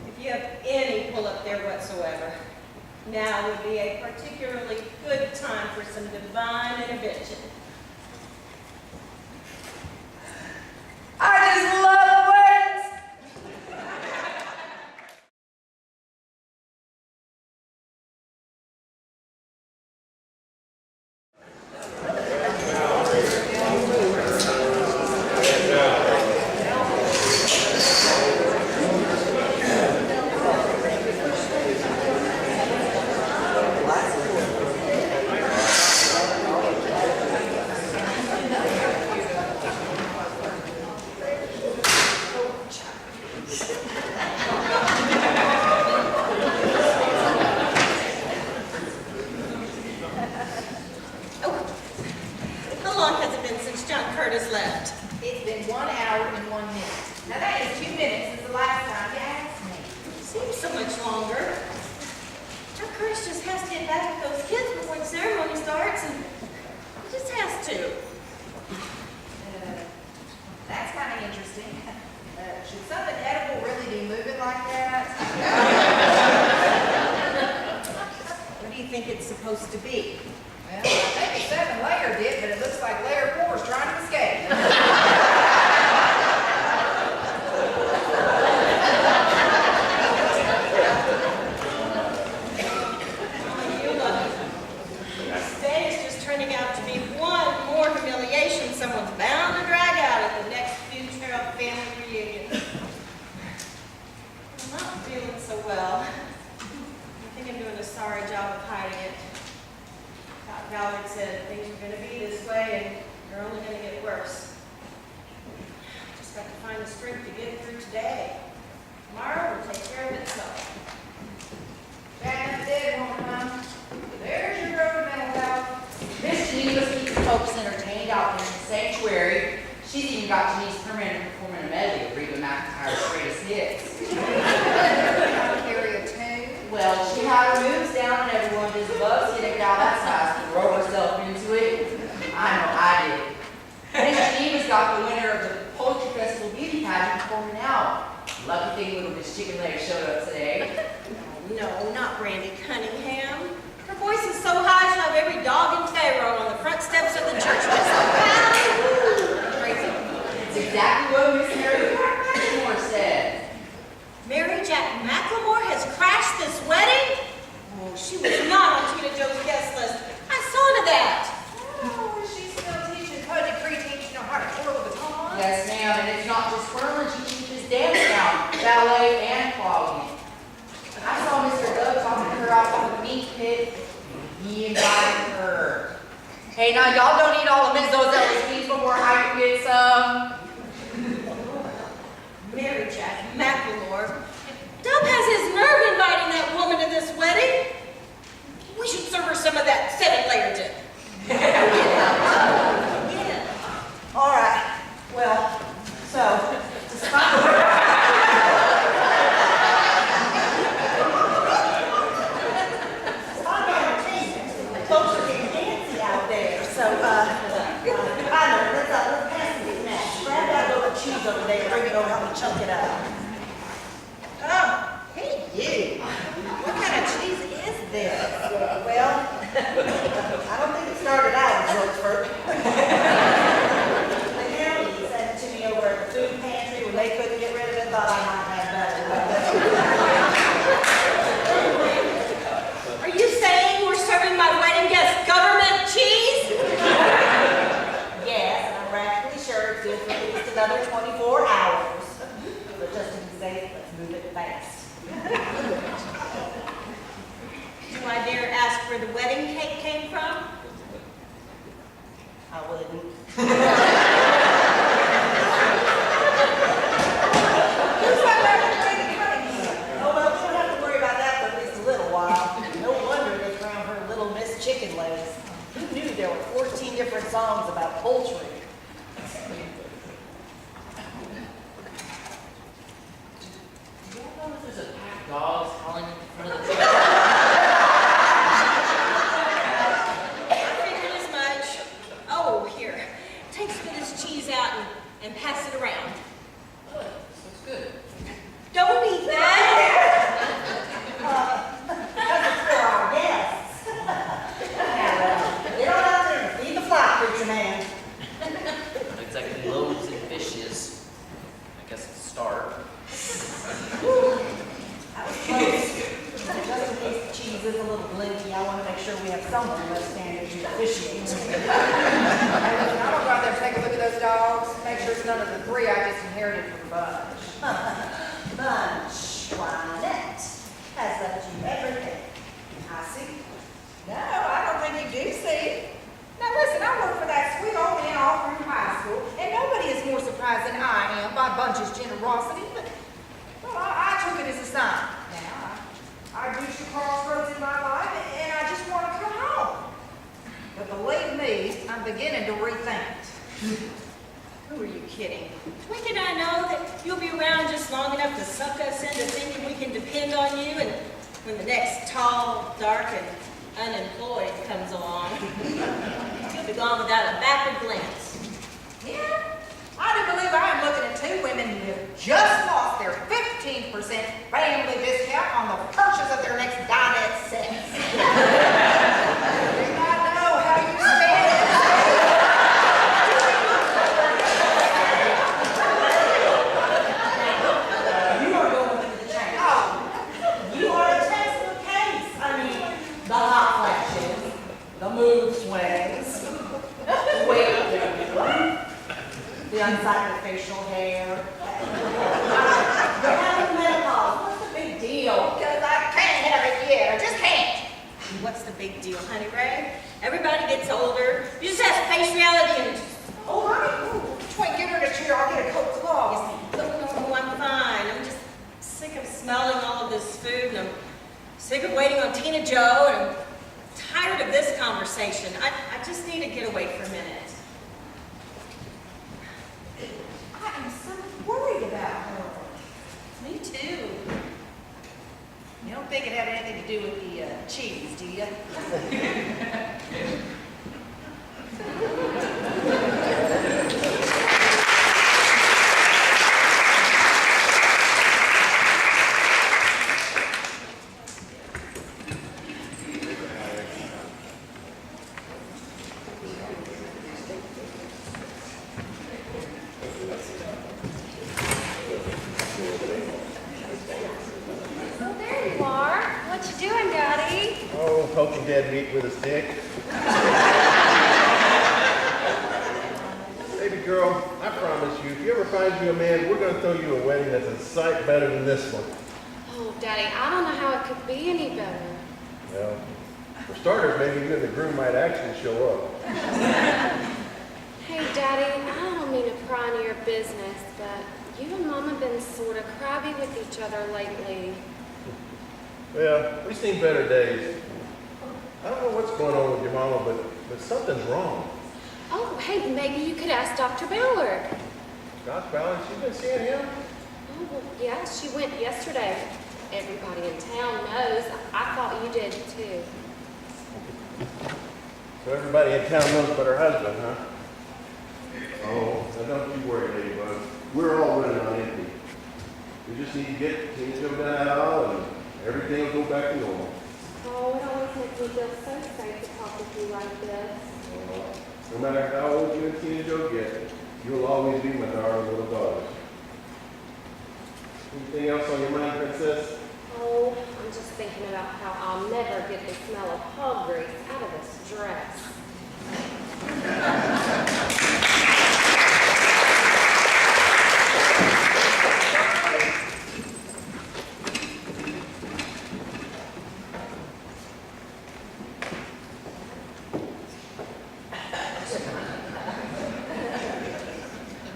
if you have any pull-up there whatsoever, now would be a particularly good time for some divine intervention. I just love weddings. How long has it been since John Curtis left? It's been 1 hour and 1 minute. Now that is 2 minutes since the last time you asked me. Seems so much longer. John Curtis just has to get back with those kids before the ceremony starts, and he just has to. That's kind of interesting. Should something edible really be moving like that? What do you think it's supposed to be? Well, I think the 7 layer did, but it looks like layer 4 is trying to escape. This day is just turning out to be one more humiliation someone's bound to drag out at the next Futrell family reunion. I'm not feeling so well. I think I'm doing a sorry job of hiding it. Doc Ballard said things are going to be this way and they're only going to get worse. Just got to find the strength to get through today. Tomorrow will take care of itself. That's it, woman. There's your road to mental health. Miss Geneva keeps folks entertained out there in the sanctuary. She's even got Janice permanent performing a medley of Reba McEntire's greatest hits. Carry a tune. Well, she had her moves down and everyone just loves getting down that size to roll she's twirling, she teaches dance now, ballet and clogging. I saw Mr. Doug talking to her out in the meat pit. He invited her. Hey, now y'all don't eat all of Miss Ozella's peas before I can get some. Mary Jack McElroy. Dub has his nerve inviting that woman to this wedding. We should serve her some of that 7-layer dip. Yeah. All right, well, so, folks are getting fancy out there, so, I know, let's pass it now. Grab that little cheese over there, bring it over, help me chunk it up. Oh, hey, you. What kind of cheese is this? Well, I don't think it started out in Georgesburg. The county sent it to me over at the food pantry when they couldn't get rid of it, thought I might have better. Are you saying we're serving my wedding guests government cheese? Yes, and I'm practically sure it's good for at least another 24 hours. But just to be safe, let's move it fast. Do I dare ask where the wedding cake came from? I wouldn't. Oh, well, we don't have to worry about that for at least a little while. No wonder they crowned her Little Miss Chicken Legs. Who knew there were 14 different songs about poultry? Do you know if there's a pack of dogs howling in front of the I figured as much. Oh, here. Take some of this cheese out and pass it around. Oh, this looks good. Don't eat that. Because it's for our guests. Get on out there and feed the flock, preacher man. Not exactly loaves and fishes. I guess it's a start. That was close. Just in case the cheese is a little blinky, I want to make sure we have someone who has standards to officiate. Hey, listen, I'm gonna go out there and take a look at those dogs, make sure it's none of the 3 I just inherited from Bunch. Bunch, Juanette has left you everything. I see. No, I don't think you do see. Now listen, I worked for that sweet old man all through high school, and nobody is more surprised than I am by Bunch's generosity, but, well, I took it as a sign. Now, I've reached a crossroads in my life, and I just want to come home. But believe me, I'm beginning to rethink. Who are you kidding? Twink and I know that you'll be around just long enough to suck us into thinking we can depend on you, and when the next tall, dark, and unemployed comes along, you'll be gone without a backward glance. Yeah, I do believe I am looking at 2 women who have just lost their 15% family discount on the purchase of their next dinette set. Do not know how you stand. You are going through the change. You are a textbook case. I mean, the hot flashes, the mood swings, the weight gain, the unsightly facial hair. You're having menopause. What's the big deal? Because I can't have it yet. I just can't. What's the big deal, honey Ray? Everybody gets older. You just have to face reality and Oh, honey, Twink, get her in a chair. I'll get a coat of cloth. no, I'm fine. I'm just sick of smelling all of this food, and I'm sick of waiting on Tina Jo, and I'm tired of this conversation. I just need to get away for a minute. I am so worried about her. Me too. You don't think it had anything to do with the cheese, do you? Oh, there you are. What you doing, Daddy? Oh, poking dead meat with a stick. Baby girl, I promise you, if you ever find you a man, we're going to throw you a wedding that's a sight better than this one. Oh, Daddy, I don't know how it could be any better. Well, for starters, maybe even the groom might actually show up. Hey, Daddy, I don't mean to pry into your business, but you and Mom have been sort of crabby with each other lately. Well, we've seen better days. I don't know what's going on with your mama, but something's wrong. Oh, hey, maybe you could ask Dr. Ballard. Doc Ballard, she's been seeing him? Oh, well, yeah, she went yesterday. Everybody in town knows. I thought you did, too. So everybody in town knows but her husband, huh? Oh, now don't you worry, Ladybug. We're all running on empty. We just need to get Tina Joe down that aisle and everything will go back to normal. Oh, it always makes me feel so safe to talk with you like this. No matter how old you and Tina Joe get, you'll always be my darling little daughter. Anything else on your mind, Princess? Oh, I'm just thinking about how I'll never get the smell of hog grease out of this dress.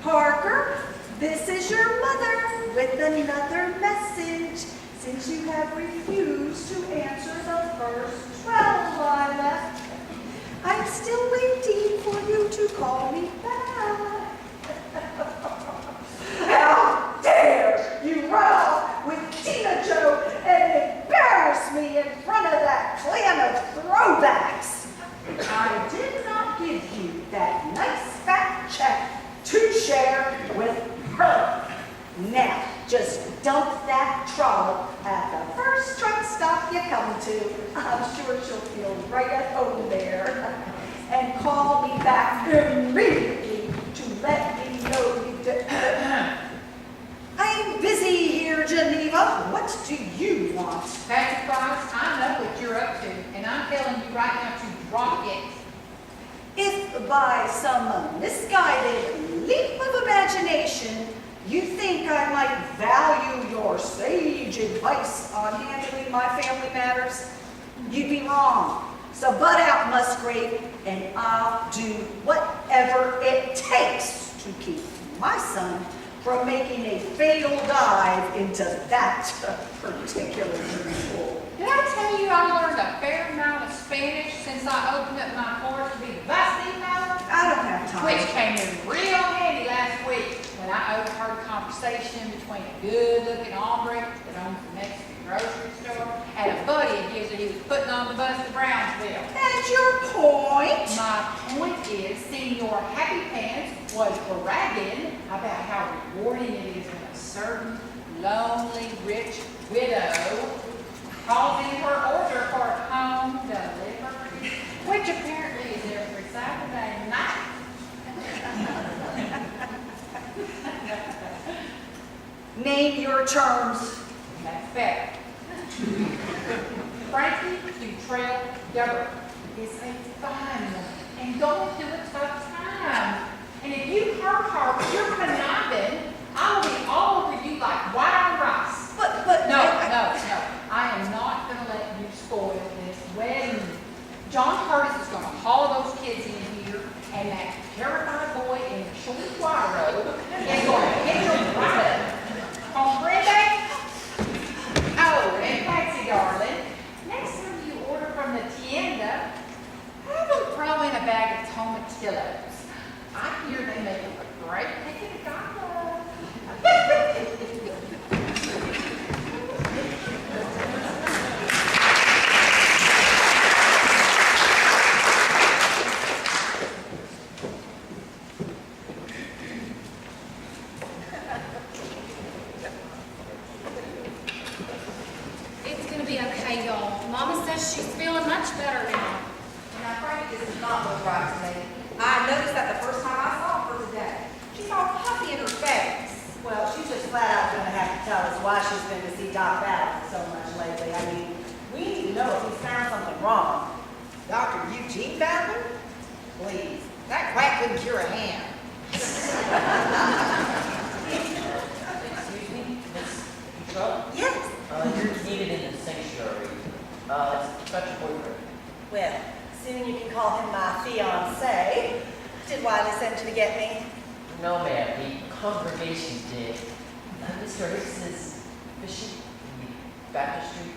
Parker, this is your mother with another message. Since you have refused to answer the first 12 I left, I'm still waiting for you to call me back. How dare you run off with Tina Joe and embarrass me in front of that clan of throwbacks? I did not give you that nice fat check to share with her. Now, just dump that trollop at the first truck stop you come to. I'm sure she'll feel right at home there. And call me back immediately to let me know you did. I'm busy here, Geneva. What do you want? Patsy Price, I know what you're up to, and I'm telling you right now to drop it. If by some misguided leap of imagination you think I might value your sage advice on handling my family matters, you'd be wrong. So butt out, Musgrave, and I'll do whatever it takes to keep my son from making a fatal dive into that particular school. Did I tell you I learned a fair amount of Spanish since I opened up my course to be the bus emailer? I don't have time. Which came in real handy last week when I overheard a conversation between a good-looking hombre that owns the Mexican grocery store and a buddy of his that he was putting on the bus to Brownsville. And your point? My point is, Senor Happy Pants was bragging about how rewarding it is when a certain lonely rich widow calls in her order for home delivery, which apparently is every Saturday night. Name your terms. That's better. Frankie Dutrell Deborah is a fine woman and going through a tough time. And if you hurt her with your conniving, I will be all over you like white on rice. But No. I am not going to let you spoil this wedding. John Curtis is going to haul those kids in here, and that terrified boy in the short choir robe is going to hit your right up. Comprende? Oh, and Patsy, darling, next time you order from the tienda, have them throw in a bag of tomatillos. I hear they make a great picket gala. It's gonna be okay, y'all. Mama says she's feeling much better now. And I'm afraid this does not look right to me. I noticed that the first time I saw her today. She's all puffy in her face. Well, she's just flat out going to have to tell us why she's been to see Doc Ballard so much lately. I mean, we need to know if he's found something wrong. Dr. Eugene Ballard? Please, that quack couldn't cure a hand. Excuse me, Miss Drly? Yes. You're needed in the sanctuary. It's about your boyfriend. Well, soon you can call him my fiancé. Did Wiley send you to get me? No, ma'am, the congregation did. Mr. Hicks is fishing in the baptistry.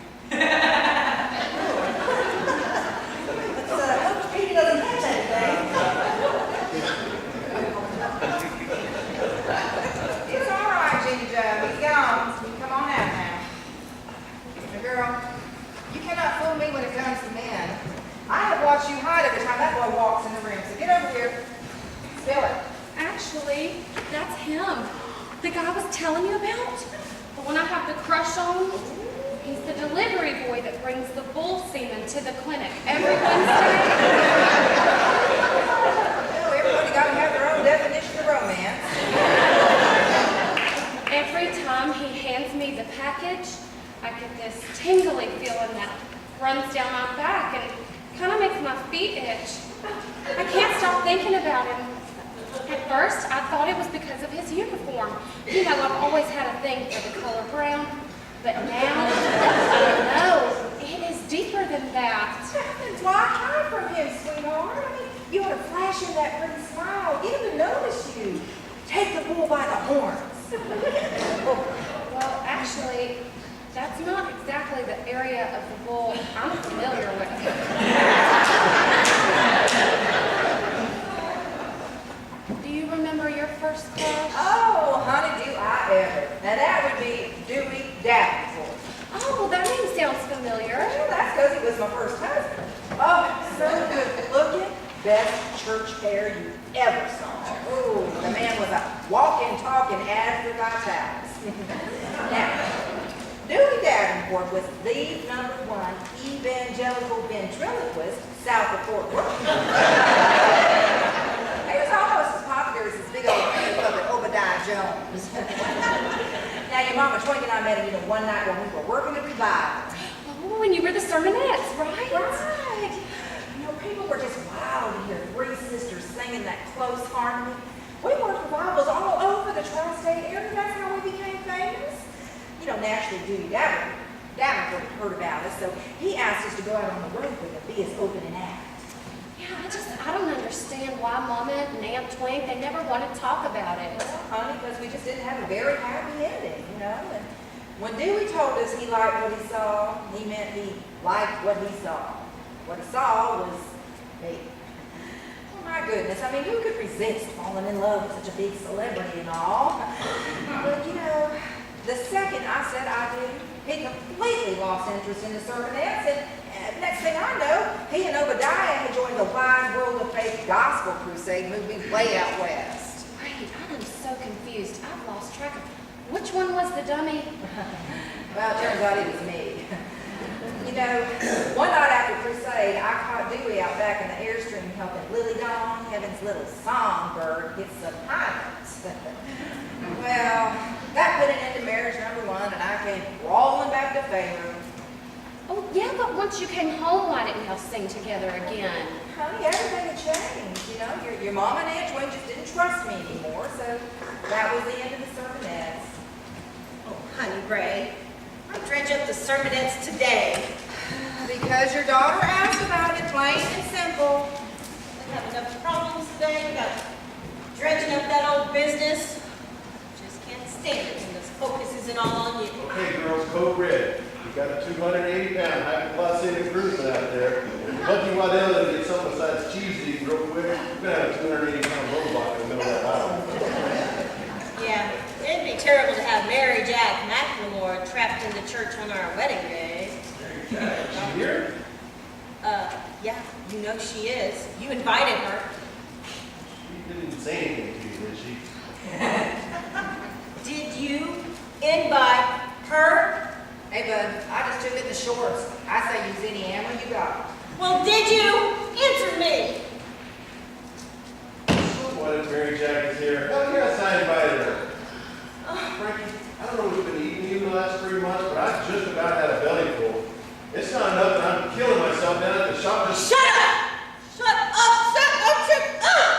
Hope Petey doesn't catch anything. It's all right, Jenny Joe. He's gone. You come on out now. Now, girl, you cannot fool me when it comes to men. I have watched you hide every time that boy walks in the room, so get over here. Spill it. Actually, that's him. The guy I was telling you about. The one I have the crush on. He's the delivery boy that brings the bull semen to the clinic every Wednesday. Well, everybody got to have their own definition of romance. Every time he hands me the package, I get this tingly feeling that runs down my back and kind of makes my feet itch. I can't stop thinking about him. At first, I thought it was because of his uniform. You know, I've always had a thing for the color brown. But now, I know, it is deeper than that. Then why hide from him, sweetheart? I mean, you ought to flash him that pretty smile. Get him to notice you. Take the bull by the horns. Well, actually, that's not exactly the area of the bull I'm familiar with. Do you remember your first crush? Oh, honey, do I ever. Now that would be Dewey Davenport. Oh, that name sounds familiar. Well, that's because he was my first husband. Oh, so good looking. Best church hair you ever saw. Ooh, the man was a walking, talking advertisement. Now, Dewey Davenport was the #1 evangelical ventriloquist south of Fort Worth. He was almost as popular as this big old puppet Obadiah Jones. Now, your mama Twink and I met him, one night when we were working a revival. Oh, and you were the sermonettes, right? Right. People were just wild to hear three sisters singing that close harmony. We worked revivals all over the tri-state area. That's how we became famous. Naturally, Dewey Davenport heard about us, so he asked us to go out on the road with him, be his opening act. Yeah, I don't understand why Mama and Aunt Twink, they never want to talk about it. Well, honey, because we just didn't have a very happy ending, And when Dewey told us he liked what he saw, he meant he liked what he saw. What he saw was me. Oh my goodness, I mean, who could resist falling in love with such a big celebrity and all? But the second I said I do, he completely lost interest in the sermonettes, and next thing I know, he and Obadiah had joined the Wide World of Faith Gospel Crusade moving way out west. Wait, I'm so confused. I've lost track of which one was the dummy. Well, it turns out it was me. One night after Crusade, I caught Dewey out back in the Airstream helping Lily Dawn, Heaven's little songbird, get some pilots. Well, that put an end to marriage #1, and I came crawling back to Pharaoh. Oh, yeah, but once you came home, why didn't y'all sing together again? Honey, everything had changed, Your mom and Aunt Twin just didn't trust me anymore, so that was the end of the sermonettes. Oh, honey, Ray, I dredge up the sermonettes today. Because your daughter asked about it, plain and simple. We have enough problems today. We got dredging up that old business. Just can't stand it when this focus isn't all on you. Okay, girls, code red. You got a 280-pound hypoglycemic improvement out there. Lucky Waddell didn't get something besides cheese to eat real quick. You're going to have a 280-pound robot in the middle of that aisle. Yeah, it'd be terrible to have Mary Jack McLemore trapped in the church on our wedding day. Is she here? Yeah, you know she is. You invited her. She didn't say anything to you, did she? Did you invite her? Hey, bud, I just took it in the shorts. I say use any ammo you got. Well, did you? Answer me. What if Mary Jack is here? Oh, yes, I invited her. Frankie, I don't know what you've been eating in the last 3 months, but I've just about had a belly full. It's not enough that I'm killing myself down at the shop. Just Shut up! Shut up! Shut up! Shut up!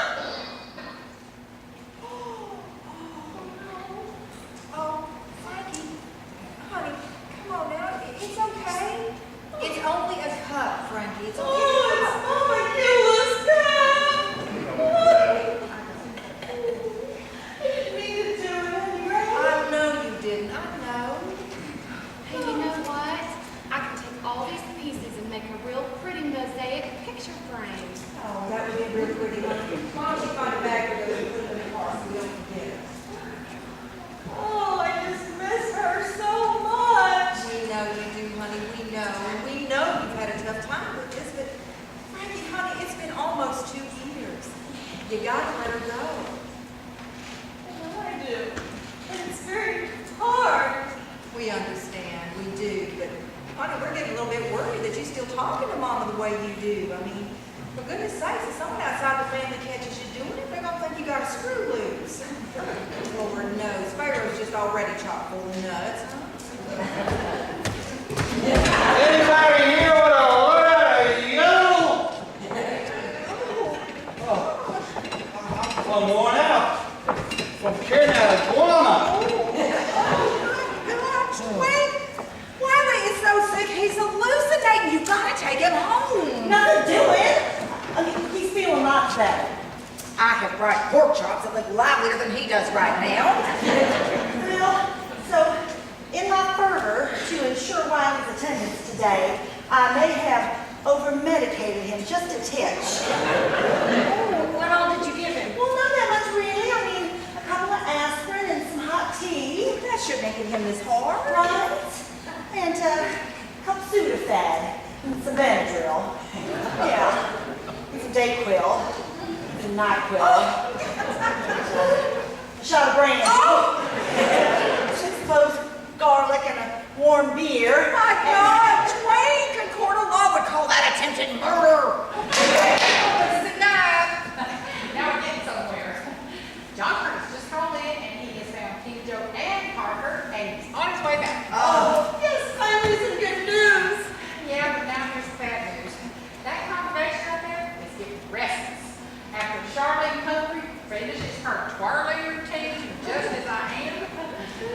real pretty, honey. Why don't you find a bag for those and put them in the car so we don't forget? Oh, I just miss her so much. We know you do, honey, we know. And we know you've had a tough time with this, but Frankie, honey, it's been almost 2 years. You gotta let her go. I know I do. And it's very hard. We understand, we do, but honey, we're getting a little bit worried that you're still talking to Mama the way you do. I mean, for goodness sakes, if someone outside the family catches you doing it, they're gonna think you got a screw loose. Lord knows, Pharaoh's just already chock full of nuts, huh? Anybody here want to learn how to yodel? I'm worn out from carrying that iguana. Gosh, wait. Wiley is so sick, he's hallucinating. You gotta take him home. Nothing doing. I mean, he's feeling lots better. I have fried pork chops that look livelier than he does right now. Well, so in my fervor to ensure Wiley's attendance today, I may have over-medicated him just a titch. Oh, what all did you give him? Well, not that much really. I mean, a couple of aspirin and some hot tea. That shouldn't make him this hard. Right? And a couple Sudafed and some Benadryl. Yeah. And some Dayquil. Some NyQuil. A shot of brandy. Some cloves, garlic, and a warm beer. My God, Dwayne, a court of law would call that attempted murder. This is enough. Now we're getting somewhere. John Curtis just called in and he has found King Joe and Parker and he's on his way back. Oh, yes, finally some good news. Yeah, but now here's the bad news. That congregation out there is getting restless. After Charlene Humphrey finishes her twirling routine just as I am,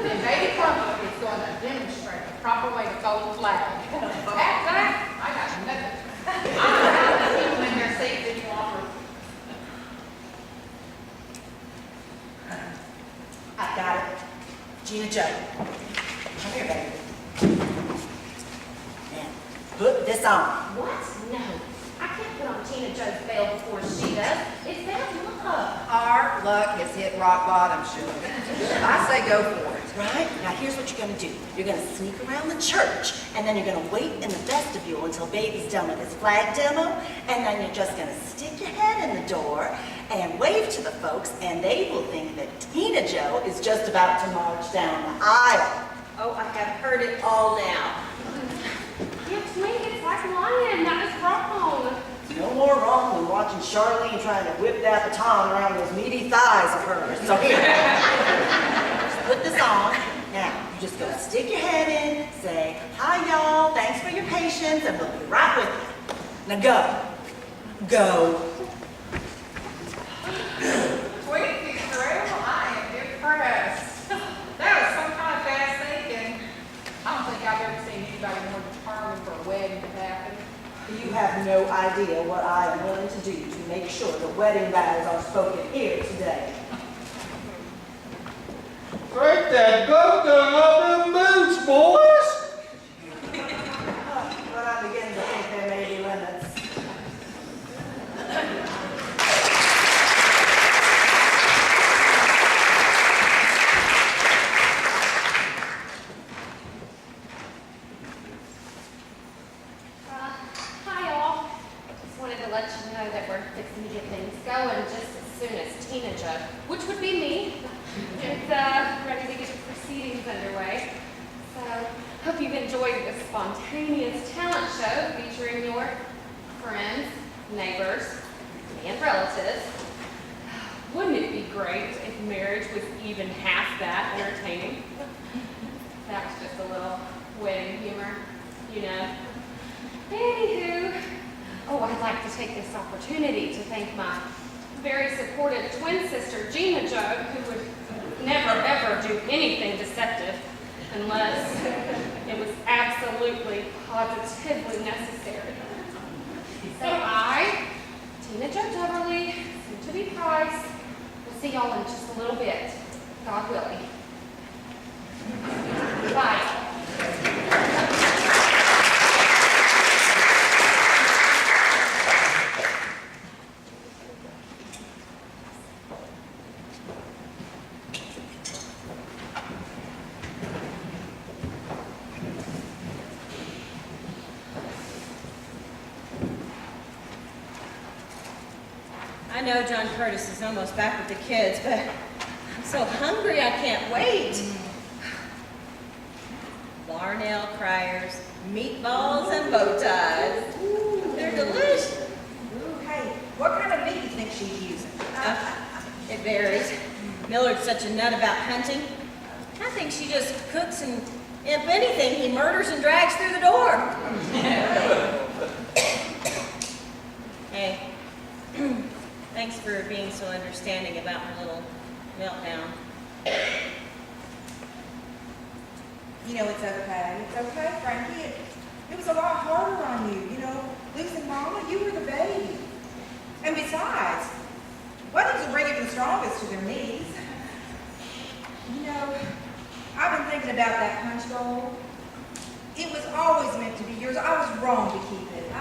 then Baby Crumble is going to demonstrate the proper way to fold a flag. After that, I got nothing. I'm going to have the people in their seats that you offer. I got it. Gina Joe. Come here, baby. Now, put this on. What? No. I can't put on Tina Joe's veil before she does. It's bad luck. Our luck has hit rock bottom, Shirley. I say go for it. Right? Now here's what you're gonna do. You're gonna sneak around the church, and then you're gonna wait in the vestibule until Baby's done with his flag demo, and then you're just gonna stick your head in the door and wave to the folks, and they will think that Tina Joe is just about to march down the aisle. Oh, I have heard it all now. Yeah, Twink, it's like lying. That is wrong. No more wrong than watching Charlene trying to whip that baton around those meaty thighs of hers. So here, just put this on. Now, you just go stick your head in, say, hi y'all, thanks for your patience, and we'll be right with you. Now go. Go. Tweet is incredible. I am impressed. That was some kind of fast thinking. I don't think I've ever seen anybody more determined for a wedding to happen. You have no idea what I am willing to do to make sure the wedding vows are spoken here today. Break that goat off them boots, boys! But I'm beginning to think there may be limits. Hi, all. Just wanted to let you know that we're fixing to get things going just as soon as Tina Joe, which would be me, is ready to get the proceedings underway. So, hope you've enjoyed this spontaneous talent show featuring your friends, neighbors, and relatives. Wouldn't it be great if marriage was even half that entertaining? That was just a little wedding humor, you know. Anywho, I'd like to take this opportunity to thank my very supportive twin sister, Gina Joe, who would never ever do anything deceptive unless it was absolutely, positively necessary. So I, Tina Joe Deverly, soon to be Price, will see y'all in just a little bit, God willing. Bye. I know John Curtis is almost back with the kids, but I'm so hungry I can't wait. Larnell Cryers, meatballs and bow ties. They're delicious. Ooh, hey, what kind of meat do you think she's using? It varies. Millard's such a nut about hunting. I think she just cooks and, if anything, he murders and drags through the door. Hey, thanks for being so understanding about my little meltdown. You know, it's okay. It's okay, Frankie. It was a lot harder on you, you know. Losing Mama, you were the baby. And besides, weddings will bring even the strongest to their knees. You know, I've been thinking about that punch bowl. It was always meant to be yours. I was wrong to keep it.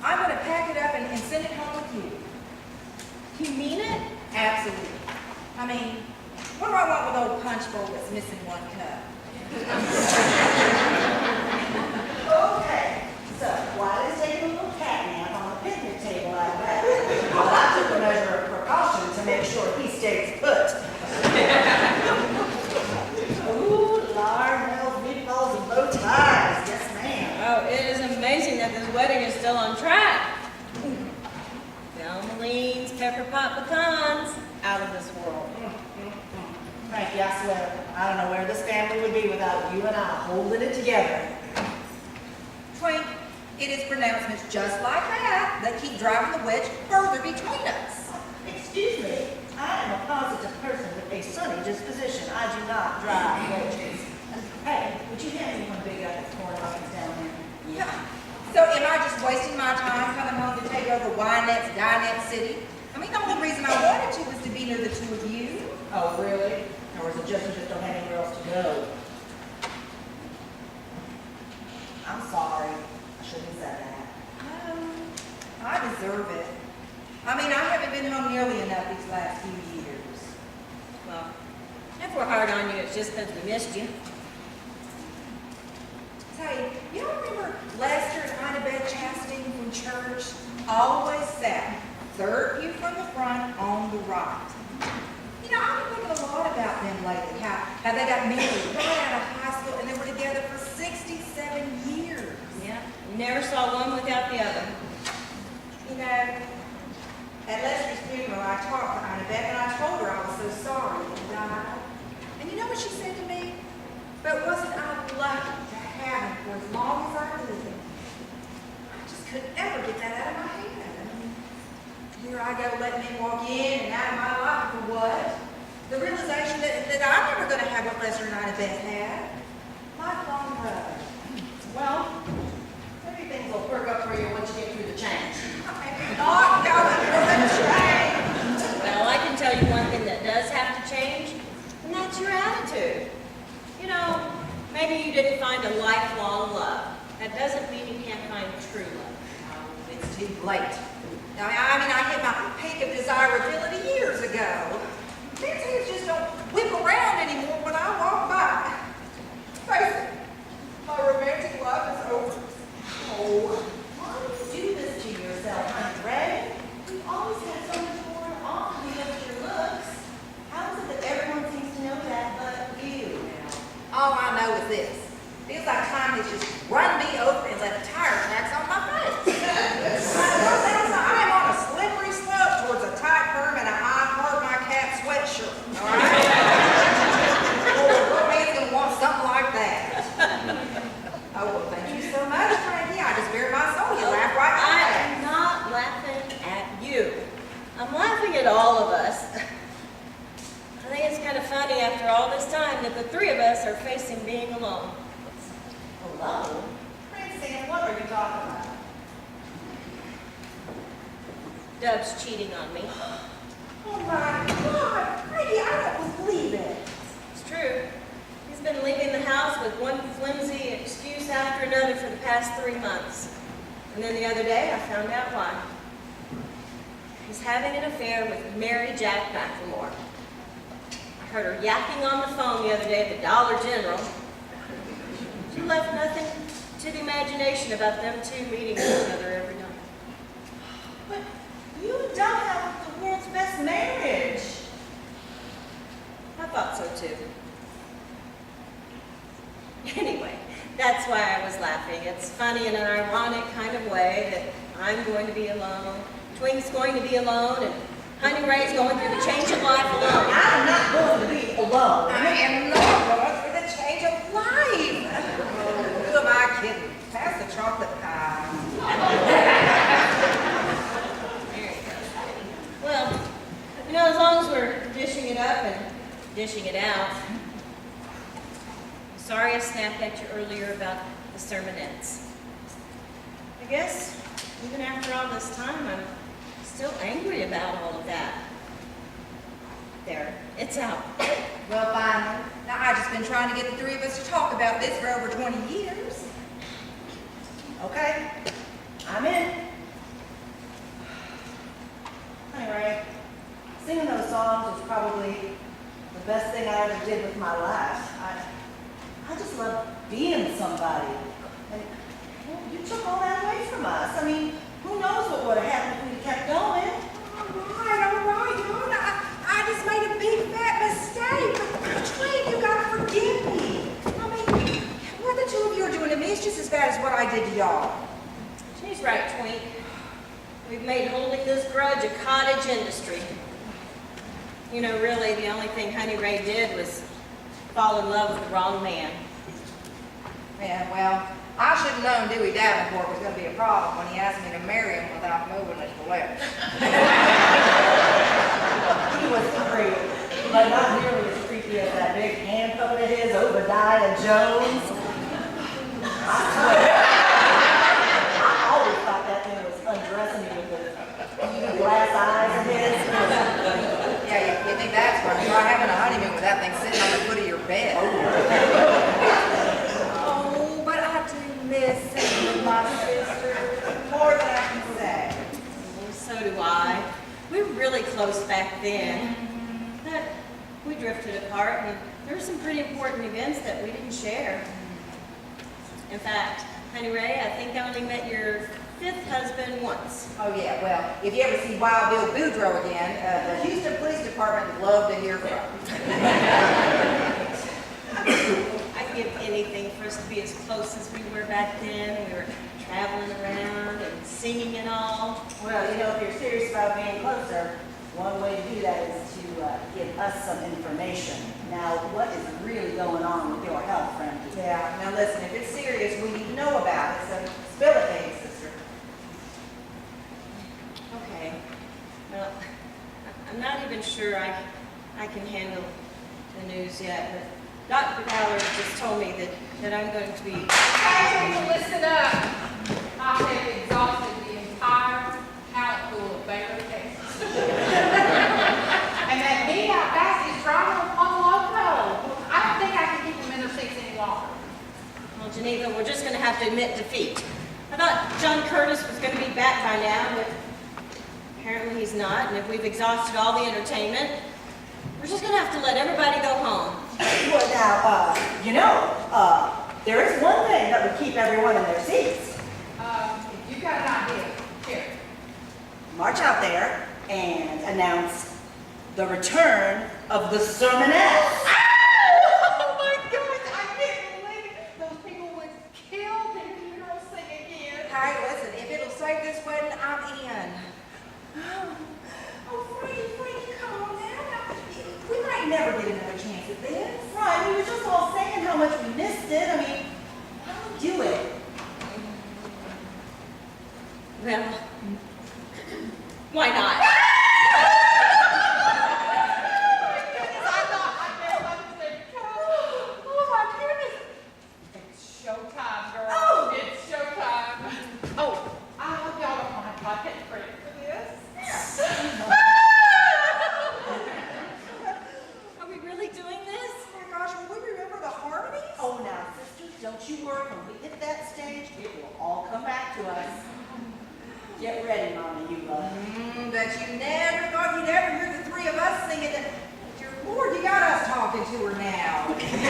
I'm going to pack it up and send it home with you. You mean it? Absolutely. I mean, what do I want with old punch bowl that's missing one cup? Okay, so Wiley's taking a little cat nap on the picnic table like that. Well, I took a measure of precaution to make sure he stays put. Ooh, Larnell's meatballs and bow ties. Yes, ma'am. Oh, it is amazing that this wedding is still on track. Valmaline's pepper pot pecans, out of this world. Frankie, I swear, I don't know where this family would be without you and I holding it together. Twink, it is pronouncements just like that that keep driving the wedge further between us. Excuse me, I am a positive person with a sunny disposition. I do not drive wedges. Hey, would you hand me one big up of corn muffins down there? Yeah. So am I just wasting my time coming home to take over Wynette's Dinette City? I mean, the only reason I wanted to was to be near the two of you. Oh, really? Or is it just you just don't have anywhere else to go? I'm sorry. I shouldn't have said that. I deserve it. I mean, I haven't been home nearly enough these last few years. Well, if we're hard on you, it's just because we missed you. Say, you don't remember Lester and Annabeth Chastain from church? Always sat third pew from the front on the right. You know, I've been thinking a lot about them lately, how they got married right out of high school and they were together for 67 years. Yeah, you never saw one without the other. You know, at Lester's funeral, I talked to Annabeth and I told her I was so sorry he died. And you know what she said to me? But wasn't I lucky to have him for as long as I lived? I just couldn't ever get that out of my head. Here I go letting him walk in and out of my life for what? The realization that I'm never going to have what Lester and Annabeth had. Lifelong love. Well, maybe things will perk up for you once you get through the change. Not going through the change. Well, I can tell you one thing that does have to change, and that's your attitude. You know, maybe you didn't find a lifelong love. That doesn't mean you can't find true love. It's too late. I mean, I hit my peak of desirability years ago. These things just don't whip around anymore when I walk by. Face it, my romantic life is over. Oh, why do you do this to yourself, honey, Ray? You always had so much more on you than your looks. How is it that everyone seems to know that but you? All I know is this. Feels like time has just run me over and left tire tracks on my face. I'm on a slippery slope towards a tight firm and I heart my cat sweatshirt. All right? Oh, what man's gonna want something like that? Oh, well, thank you so much, Frankie. I just bared my soul. You laughed right I back. am not laughing at you. I'm laughing at all of us. I think it's kind of funny after all this time that the three of us are facing being alone. Alone? Francine, what are you talking about? Dub's cheating on me. Oh, my God. Frankie, I don't believe it. It's true. He's been leaving the house with one flimsy excuse after another for the past 3 months. And then the other day, I found out why. He's having an affair with Mary Jack McLemore. I heard her yapping on the phone the other day at the Dollar General. She left nothing to the imagination about them two meeting each other every night. But you don't have too. Anyway, that's why I was laughing. It's funny in an ironic kind of way that I'm going to be alone, Twink's going to be alone, and Honey Ray's going through the change of life alone. I'm not going to be alone. I am not going through the change of life. Who am I kidding? Pass the chocolate pie. There you go. Well, you know, as long as we're dishing it up and dishing it out, sorry I snapped at you earlier about the sermonettes. I guess, even after all this time, I'm still angry about all of that. There, it's out. Well, finally. Now, I've just been trying to get the three of us to talk about this for over 20 years. Okay, I'm in. Anyway, singing those songs was probably the best thing I ever did with my life. I just love being somebody. And you took all that away from us. I mean, who knows what would have happened if we'd kept going? All right, Dawn. I just made a big fat mistake. Twink, you gotta forgive me. I mean, what the two of you are doing to me is just as bad as what I did to y'all. She's right, Twink. We've made holding this grudge a cottage industry. You know, really, the only thing Honey Ray did was fall in love with the wrong man. Yeah, well, I should have known Dewey Davenport was going to be a problem when he asked me to marry him without moving his lips. He was creepy, but not nearly as creepy as that big hand puppet of his, Obadiah Jones. I swear. I always thought that thing was undressing me with those beady glass eyes of his. Yeah, you think that's funny? Try having a honeymoon with that thing sitting on the foot of your bed. Oh, but I do miss singing with my sister more than I can say. Well, so do I. We were really close back then. But we drifted apart, and there were some pretty important events that we didn't share. In fact, Honey Ray, I think I only met your 5th husband once. Oh, yeah, well, if you ever see Wild Bill Boudreaux again, the Houston Police Department would love to hear from you. I'd give anything for us to be as close as we were back then. We were traveling around and singing and all. Well, you know, if you're serious about being closer, one way to do that is to give us some information. Now, what is really going on with your health, Frankie? Yeah, now listen, if it's serious, we need to know about it, so spill it, baby sister. Okay. Well, I'm not even sure I can handle the news yet, but Dr. Ballard just told me that I'm going to be... Hey, people, listen up. I have exhausted the entire talent pool of Baylor, Texas. And that heat out back is driving on the loco. I don't think I can keep them in their seats any longer. Well, Geneva, we're just going to have to admit defeat. I thought John Curtis was going to be back by now, but apparently he's not. And if we've exhausted all the entertainment, we're just going to have to let everybody go home. Well, now, you know, there is one thing that would keep everyone in their seats. If you've got an idea, here. March out there and announce the return of the sermonette. Oh my goodness, I can't believe it. Those people would kill to hear you girls sing again. Hey, listen, if it'll save this wedding, I'm in. Oh, Frankie, come on now. We might never get another chance at this. Right, we were just all saying how much we missed it. I mean, why don't we do it? Well, why not? Oh my goodness. It's showtime, girl. Oh. It's showtime. Oh, I hope y'all don't mind if I take credit for this. Are we really doing this? Oh my gosh, will we remember the harmonies? Oh, now, sisters, don't you worry. When we hit that stage, it will all come back to us. Get ready, Mama Eula. But you never thought you'd ever hear the three of us singing it. Dear Lord, you got us talking to her now. And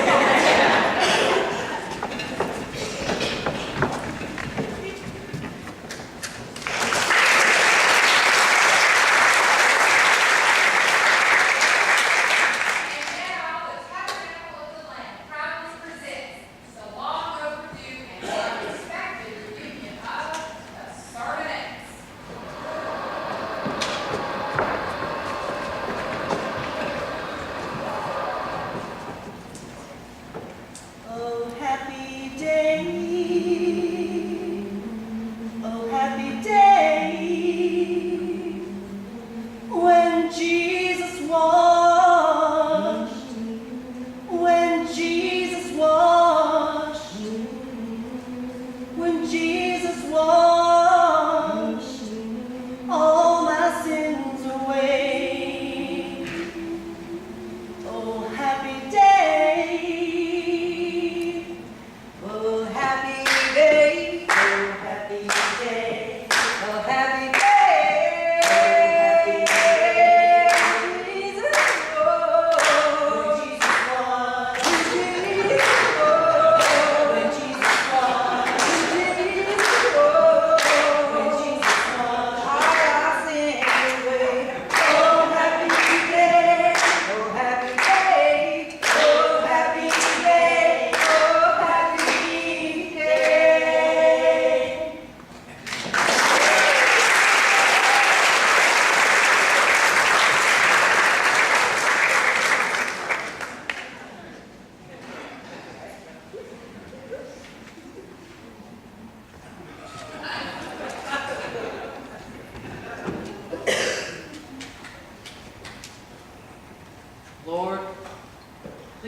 now, let's have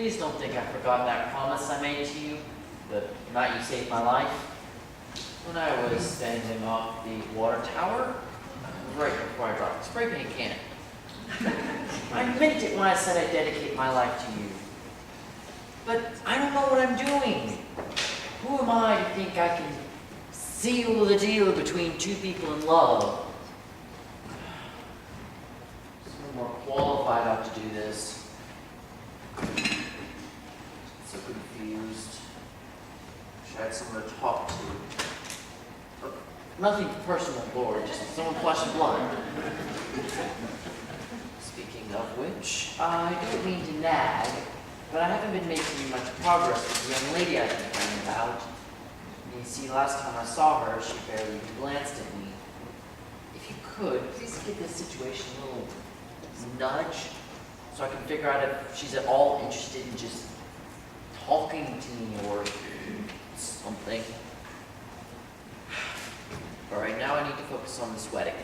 Please don't think I forgot that promise I made to you the night you saved my life. When I was standing off the water tower, right before I dropped the spray paint can. I meant it when I said I'd dedicate my life to you. But I don't know what I'm doing. Who am I to think I can seal the deal between two people in love? Someone more qualified ought to do this. So confused. Wish I had someone to talk to. Nothing personal, Lord, just someone flesh and blood. Speaking of which, I don't mean to nag, but I haven't been making much progress with the young lady I've been thinking about. You see, last time I saw her, she barely even glanced at me. If you could, please give this situation a little nudge, so I can figure out if she's at all interested in just talking to me or something. But right now I need to focus on this wedding.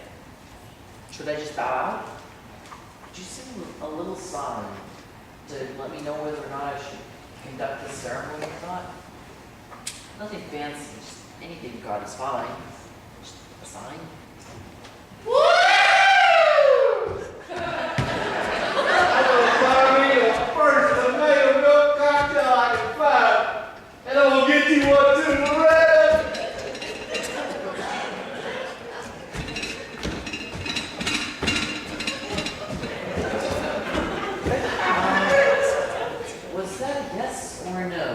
Should I just bow out? Could you sing a little sign to let me know whether or not I should conduct this ceremony or not? Nothing fancy, just anything God is fine. Just a sign. I'm gonna find me the first tomato milk cocktail I can find, and I'm gonna get you one too, Loretta. Was that a yes or a no?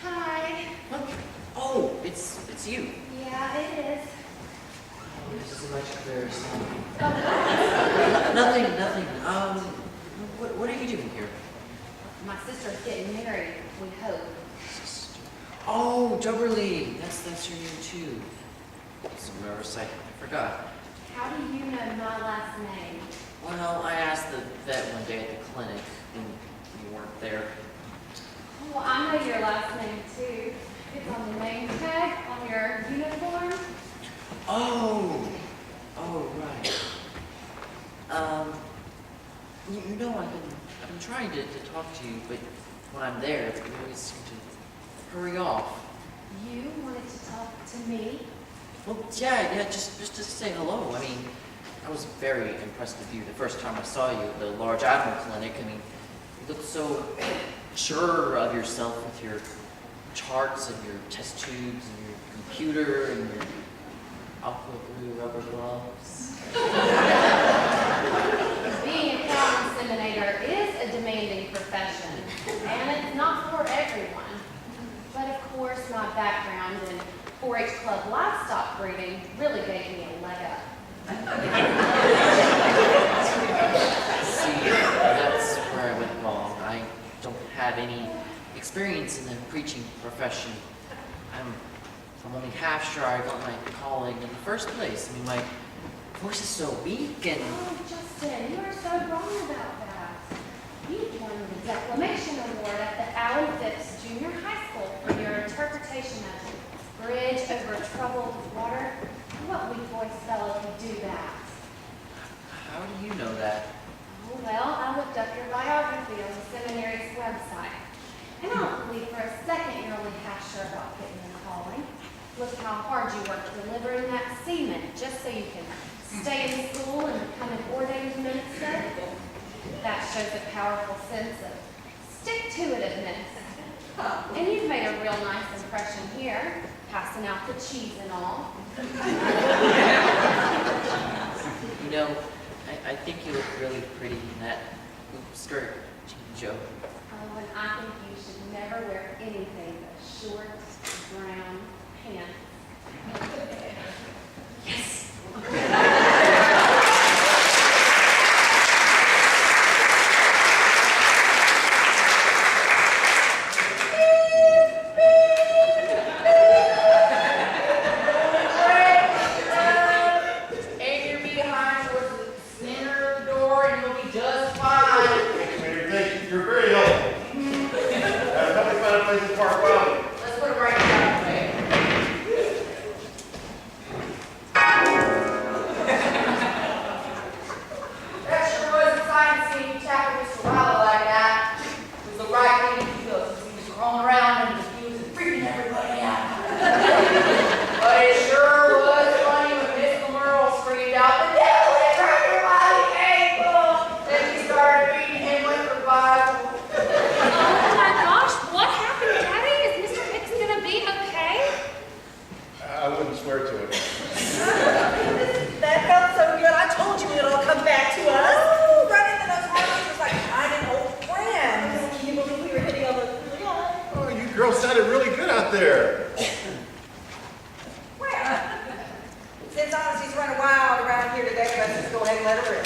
Hi. Oh, it's you. Yeah, it is. Oh, this is a much clearer sound. Oh, Nothing. What are you doing here? my sister's getting married, we hope. Oh, Drly, that's your name too. So nervous, I forgot. How do you know my last name? Well, I asked the vet one day at the clinic when you weren't there. Well, I know your last name too. It's on the name tag on your uniform. Oh, right. You know, I've been trying to talk to you, but when I'm there, you always seem to hurry off. You wanted to talk to me? Well, yeah, just to say hello. I mean, I was very impressed with you the first time I saw you at the large animal clinic. I mean, you looked so sure of yourself with your charts and your test tubes and your computer and your aqua blue rubber gloves. Being a cow inseminator is a demanding profession, and it's not for everyone. But of course, my background in 4-H club livestock breeding really gave me a leg up. See, that's where I went wrong. I don't have any experience in the preaching profession. I'm only half sure I got my calling in the first place. I mean, my voice is so weak and... Oh, Justin, you are so wrong about that. You won the Declamation Award at the Allen Phipps Junior High School for your interpretation of Bridge Over Troubled Water. What weak voice fellow could do that? How do you know that? Oh, well, I looked up your biography on the seminary's website. And I don't believe for a second you're only half sure about getting a calling. Look how hard you work delivering that semen just so you can stay in school and become an ordained minister. That shows a powerful sense of stick-to-itiveness. And you've made a real nice impression here, passing out the cheese and all. You know, I think you look really pretty in that hoop skirt, Joe. Oh, and I think you should never wear anything but short, brown pants. Yes! Anchor behind towards the center door and you'll be just fine. Mary, thank you. You're very helpful. Help me find a place to park well. Let's put it right down there. ahead and let her in.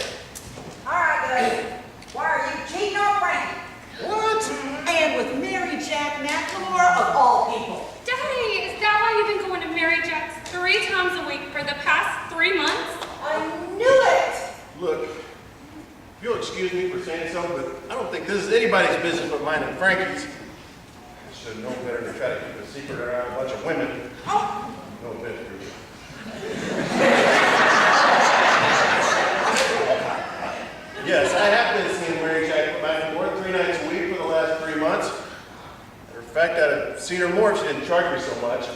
All right, guys. Why are you cheating on Frankie? What? And with Mary Jack McLemore of all people. Daddy, is that why you've been going to Mary Jack's 3 times a week for the past 3 months? I knew it! Look, you'll excuse me for saying so, but I don't think this is anybody's business but mine and Frankie's. I should have known better to try to keep a secret around a bunch of women. Oh, No offense, Drew. Yes, I have been seeing Mary Jack back and forth 3 nights a week for the last 3 months. Matter of fact, I'd have seen her more if she didn't charge me so much. I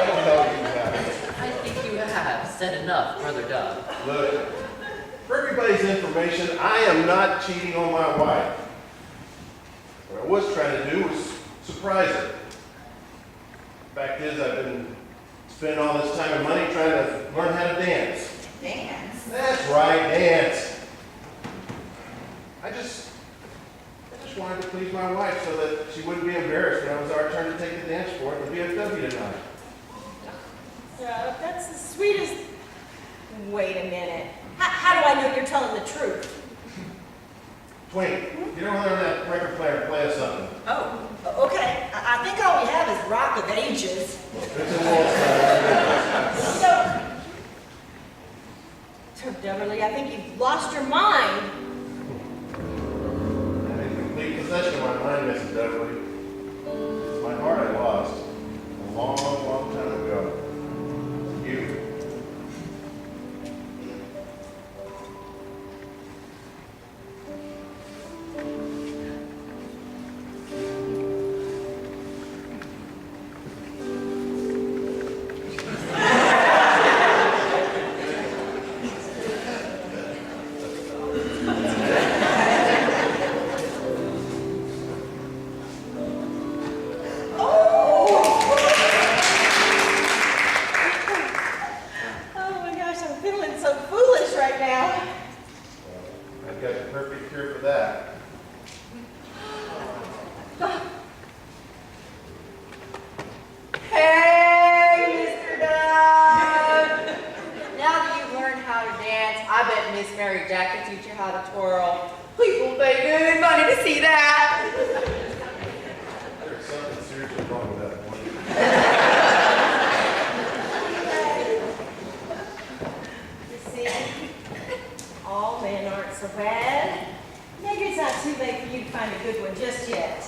don't know you have. I think you have said enough, Brother Doug. Look, for everybody's information, I am not cheating on my wife. What I was trying to do was surprise her. Fact is, I've been spending all this time and money trying to learn how to dance. dance. That's right, dance. I just wanted to please my wife so that she wouldn't be embarrassed when it was our turn to take the dance floor at the VFW tonight. That's the sweetest. Wait a minute. How do I know you're telling the truth? Twink, get over there on that record player and play us something. Oh, okay. I think all we have is Rock of Ages. It's in Waltz. So, Beverly, I think you've lost your mind. I'm in complete possession of my mind, Mrs. Beverly. It's my heart I lost a long, long time ago. You. Oh my gosh, I'm feeling so foolish right now. I've got the perfect cure for that. Hey, Mr. Doug! Now that you've learned how to dance, I bet Miss Mary Jack can teach you how to twirl. People pay good money to see that. There's something seriously wrong with that one. You see, all men aren't so bad. Maybe it's not too late for you to find a good one just yet.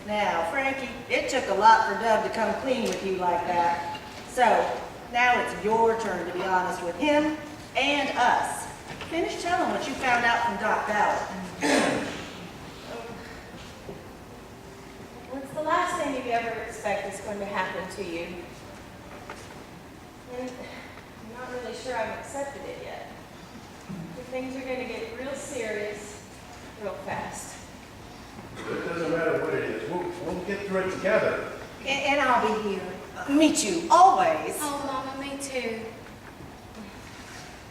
Now, Frankie, it took a lot for Dub to come clean with you like that. So, now it's your turn to be honest with him and us. Finish telling what you found out from Doc Ballard. What's the last thing you ever expect is going to happen to you? And I'm not really sure I've accepted it yet. But things are going to get real serious real fast. It doesn't matter what it is. We'll get through it together. And I'll be here. Me too, always. Oh, Mama, me too.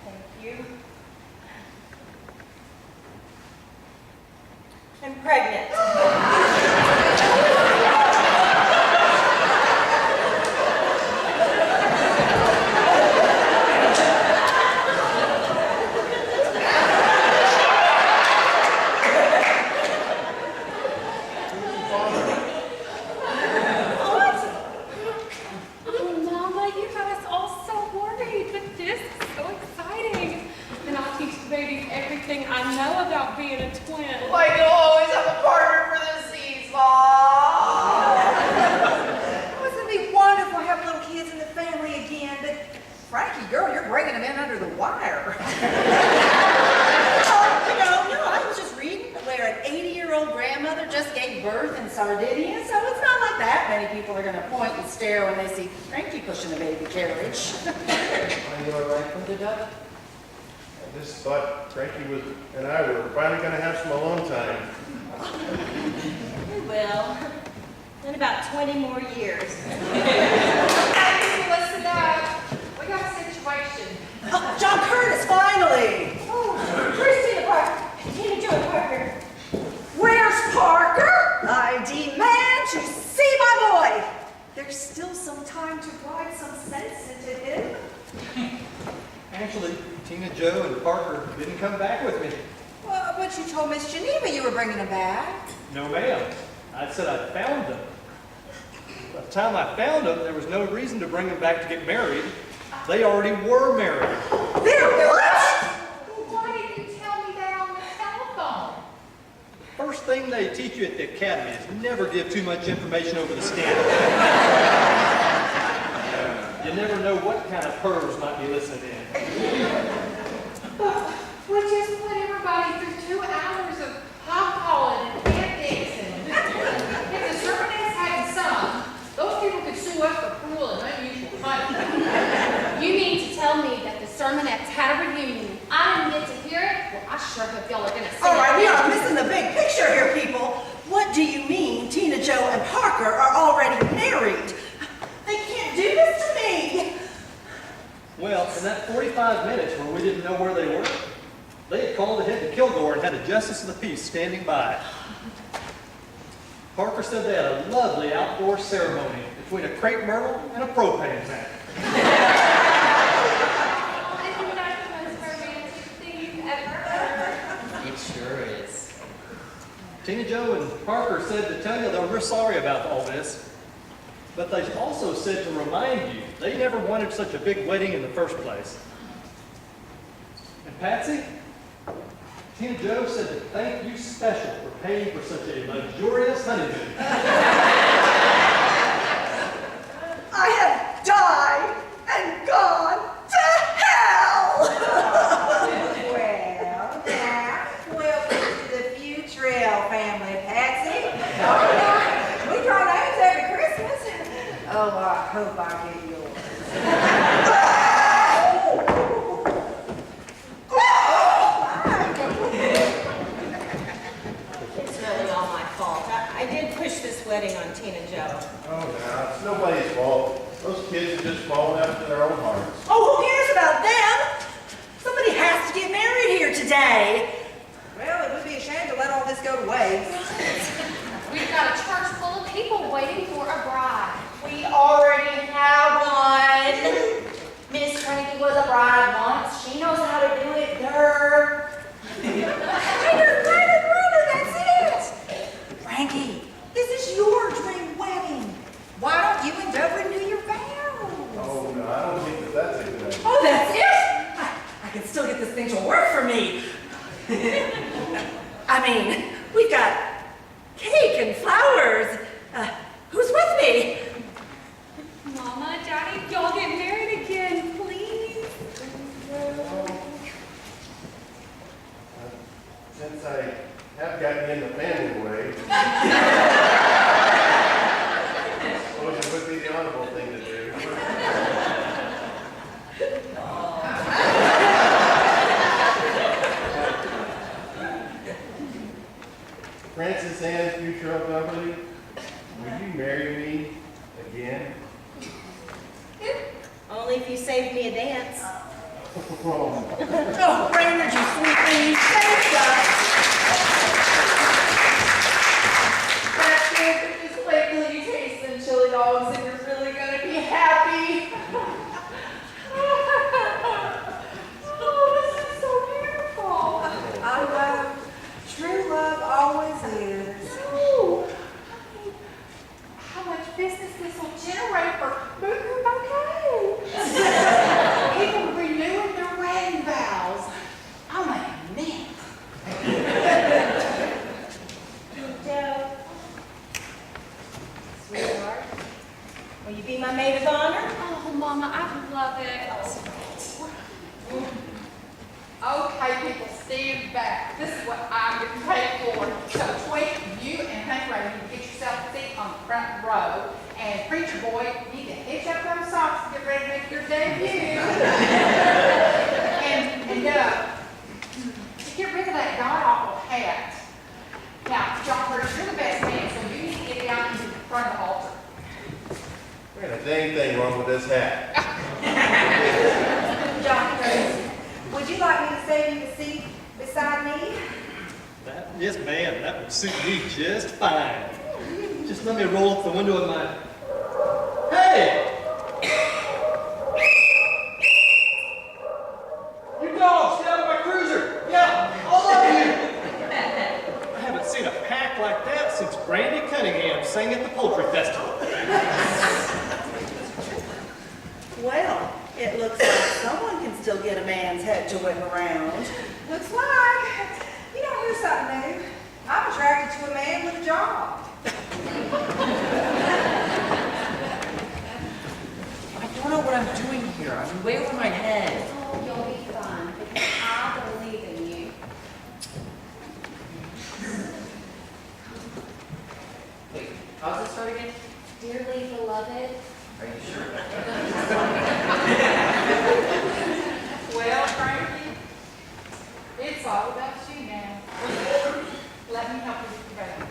Thank you. I'm pregnant. Oh, Mama, you got us all so worried, but this is so exciting. And I'll teach the babies everything I know about being a twin. Like you'll always have a partner for the seesaw. Wouldn't it be wonderful to have little kids in the family again? But Frankie, girl, you're bringing them in under the wire. No, I was just reading where an 80-year-old grandmother just gave birth in Sardinia, so it's not like that many people are going to point and stare when they see Frankie pushing a baby carriage. Are you all right, Brother Doug? I just thought Frankie and I were finally going to have some alone time. We will. In about 20 more years. Hey, people, listen up. We got a situation. Oh, John Curtis, finally! Christina Parker. Tina Joy Parker. Where's Parker? I demand to see my boy. There's still some time to ride some sense into him. Actually, Tina, Joe, and Parker didn't come back with me. Well, but you told Miss Geneva you were bringing them back. No, ma'am. I said I found them. By the time I found them, there was no reason to bring them back to get married. They already were married. They're what? Why didn't you tell me that on the telephone? First thing they teach you at the academy is never give too much information over the stand. You never know what kind of pervs might be listening in. We just put everybody through 2 hours of hot calling and antics, and if the sermonettes hadn't sung, those people could sue us for cruel and unusual punishment. You mean to tell me that the sermonettes had a reunion? I didn't get to hear it? Well, I sure hope y'all are going to sing All right, it. we are missing the big picture here, people. What do you mean Tina, Joe, and Parker are already married? They can't do this to me. Well, in that 45 minutes where we didn't know where they were, they had called ahead to Kilgore and had a justice of the peace standing by. Parker said they had a lovely outdoor ceremony between a crepe myrtle and a propane tank. Isn't that the most romantic thing you've ever heard? It sure is. Tina, Joe, and Parker said to tell you they were sorry about all this, but they also said to remind you they never wanted such a big wedding in the first place. And Patsy, Tina Joe said to thank you special for paying for such a luxurious honeymoon. I have died and gone to hell. Well, now, welcome to the Futrell family, Patsy. Oh, yeah, we draw names every Christmas. Oh, I hope I get yours. It's really all my fault. I did push this wedding on Tina Joe. Oh, no, it's nobody's fault. Those kids are just falling after their own hearts. Oh, who cares about them? Somebody has to get married here today. Well, it would be a shame to let all this go to waste. We've got a church full of people waiting for a bride. We already have one. Miss Frankie was a bride once. She knows how to do it. Durr. That's it. Frankie, this is your dream wedding. Why don't you and Doug renew your vows? Oh, no, I don't think that that's a good idea. Oh, that's it? I can still get this thing to work for me. I mean, we've got cake and flowers. Who's with me? Mama, Daddy, y'all get married again, please. Since I have gotten in the family way, I suppose it would be the honorable thing to do. Francis Ann, future of Beverly, will you marry me again? Only if you saved me a dance. Oh, Brainerd, you sweet thing. Thanks, guys. That's good, but just wait till you taste them chili dogs and you're really gonna be happy. Oh, this is so beautiful. I know. True love always is. Oh, honey, how much business this will generate for Boo Bouquet. People renewing their wedding vows. I'm a man. Joe. Sweetheart, will you be my maid of honor? Oh, Mama, I love it. Okay, people, stand back. This is what I'm getting paid for. So, Tweet, you and Hank Ray, you can get yourself a seat on the front row. And Preacher Boy, you need to hitch up those socks and get ready to make your debut. and get rid of that god-awful hat. Now, John Curtis, you're the best man, so you need to get down into the front of the altar. There ain't a dang thing wrong with this hat. John Curtis, would you like me to save you the seat beside me? Yes, ma'am, that would suit me just fine. Just let me roll up the window of my... Hey! you're whipping around. Looks like. You don't hear something new. I'm attracted to a man with a job. I don't know what I'm doing here. I'm way over my head. Oh, you'll be fine, because I believe in you. Wait, how's this start again? Dearly beloved. Are you sure? Well, Frankie, it's all about you now. Let me help you with the baby.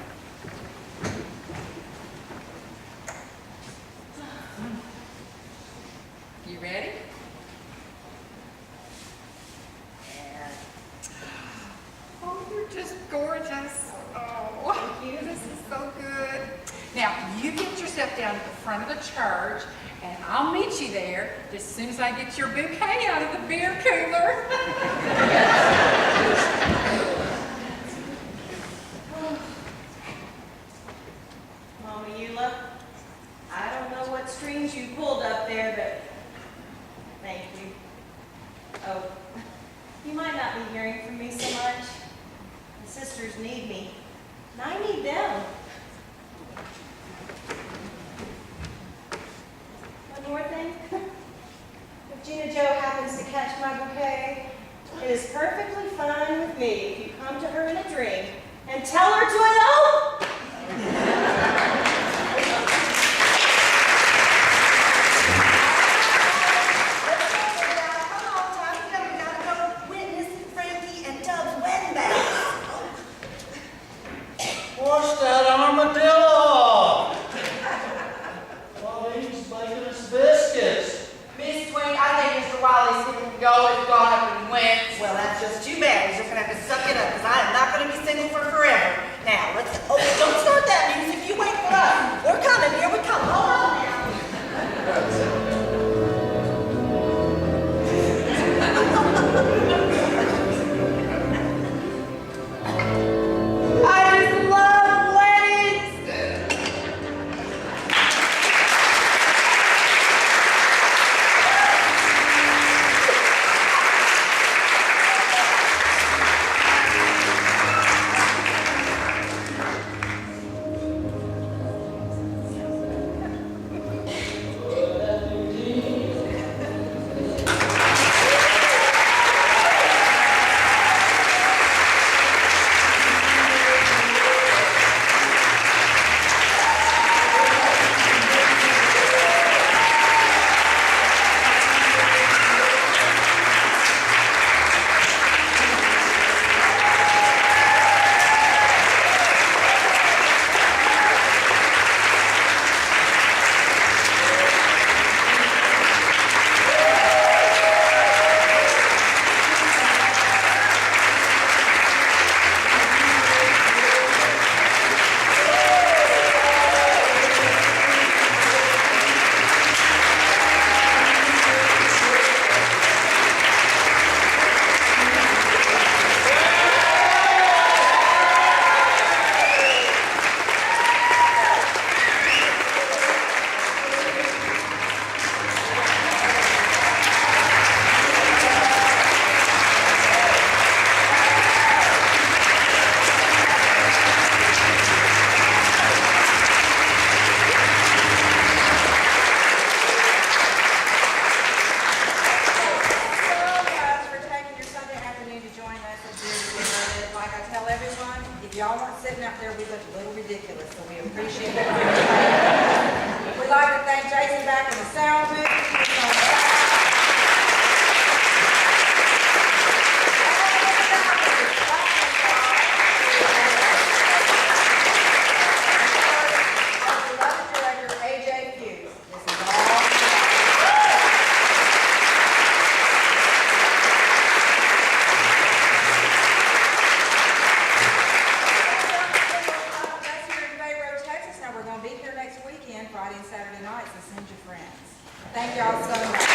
You ready? Oh, you're just gorgeous. Oh, thank you. This is so good. Now, you get yourself down to the front of the church, and I'll meet you there as soon as I get your bouquet out of the beer cooler. Mama Eula, I don't know what strings you pulled up there, but thank you. Oh, you might not be hearing from me so much. The sisters need me, and I need them. One more thing. If Gina Joe happens to catch my bouquet, it is perfectly fine with me if you come to her in a dream and tell her to elope. Come on, Tommy, we gotta go witness Frankie and Dub's wedding vows. What's that armadillo? Well, he's making us biscuits. Miss Twain, I think Mr. Wiley's going to go and gone up and went. Well, that's just too bad. He's just gonna have to suck it up, because I am not gonna be single for forever. Now, don't start that music. You wait for us. We're coming. Here we come. Hold on now. I just love weddings. Y'all weren't sitting out there, we looked a little ridiculous, so we appreciate it. We'd like to thank Jason back in the sound booth. Friday and Saturday nights, and send your friends. Thank y'all so much.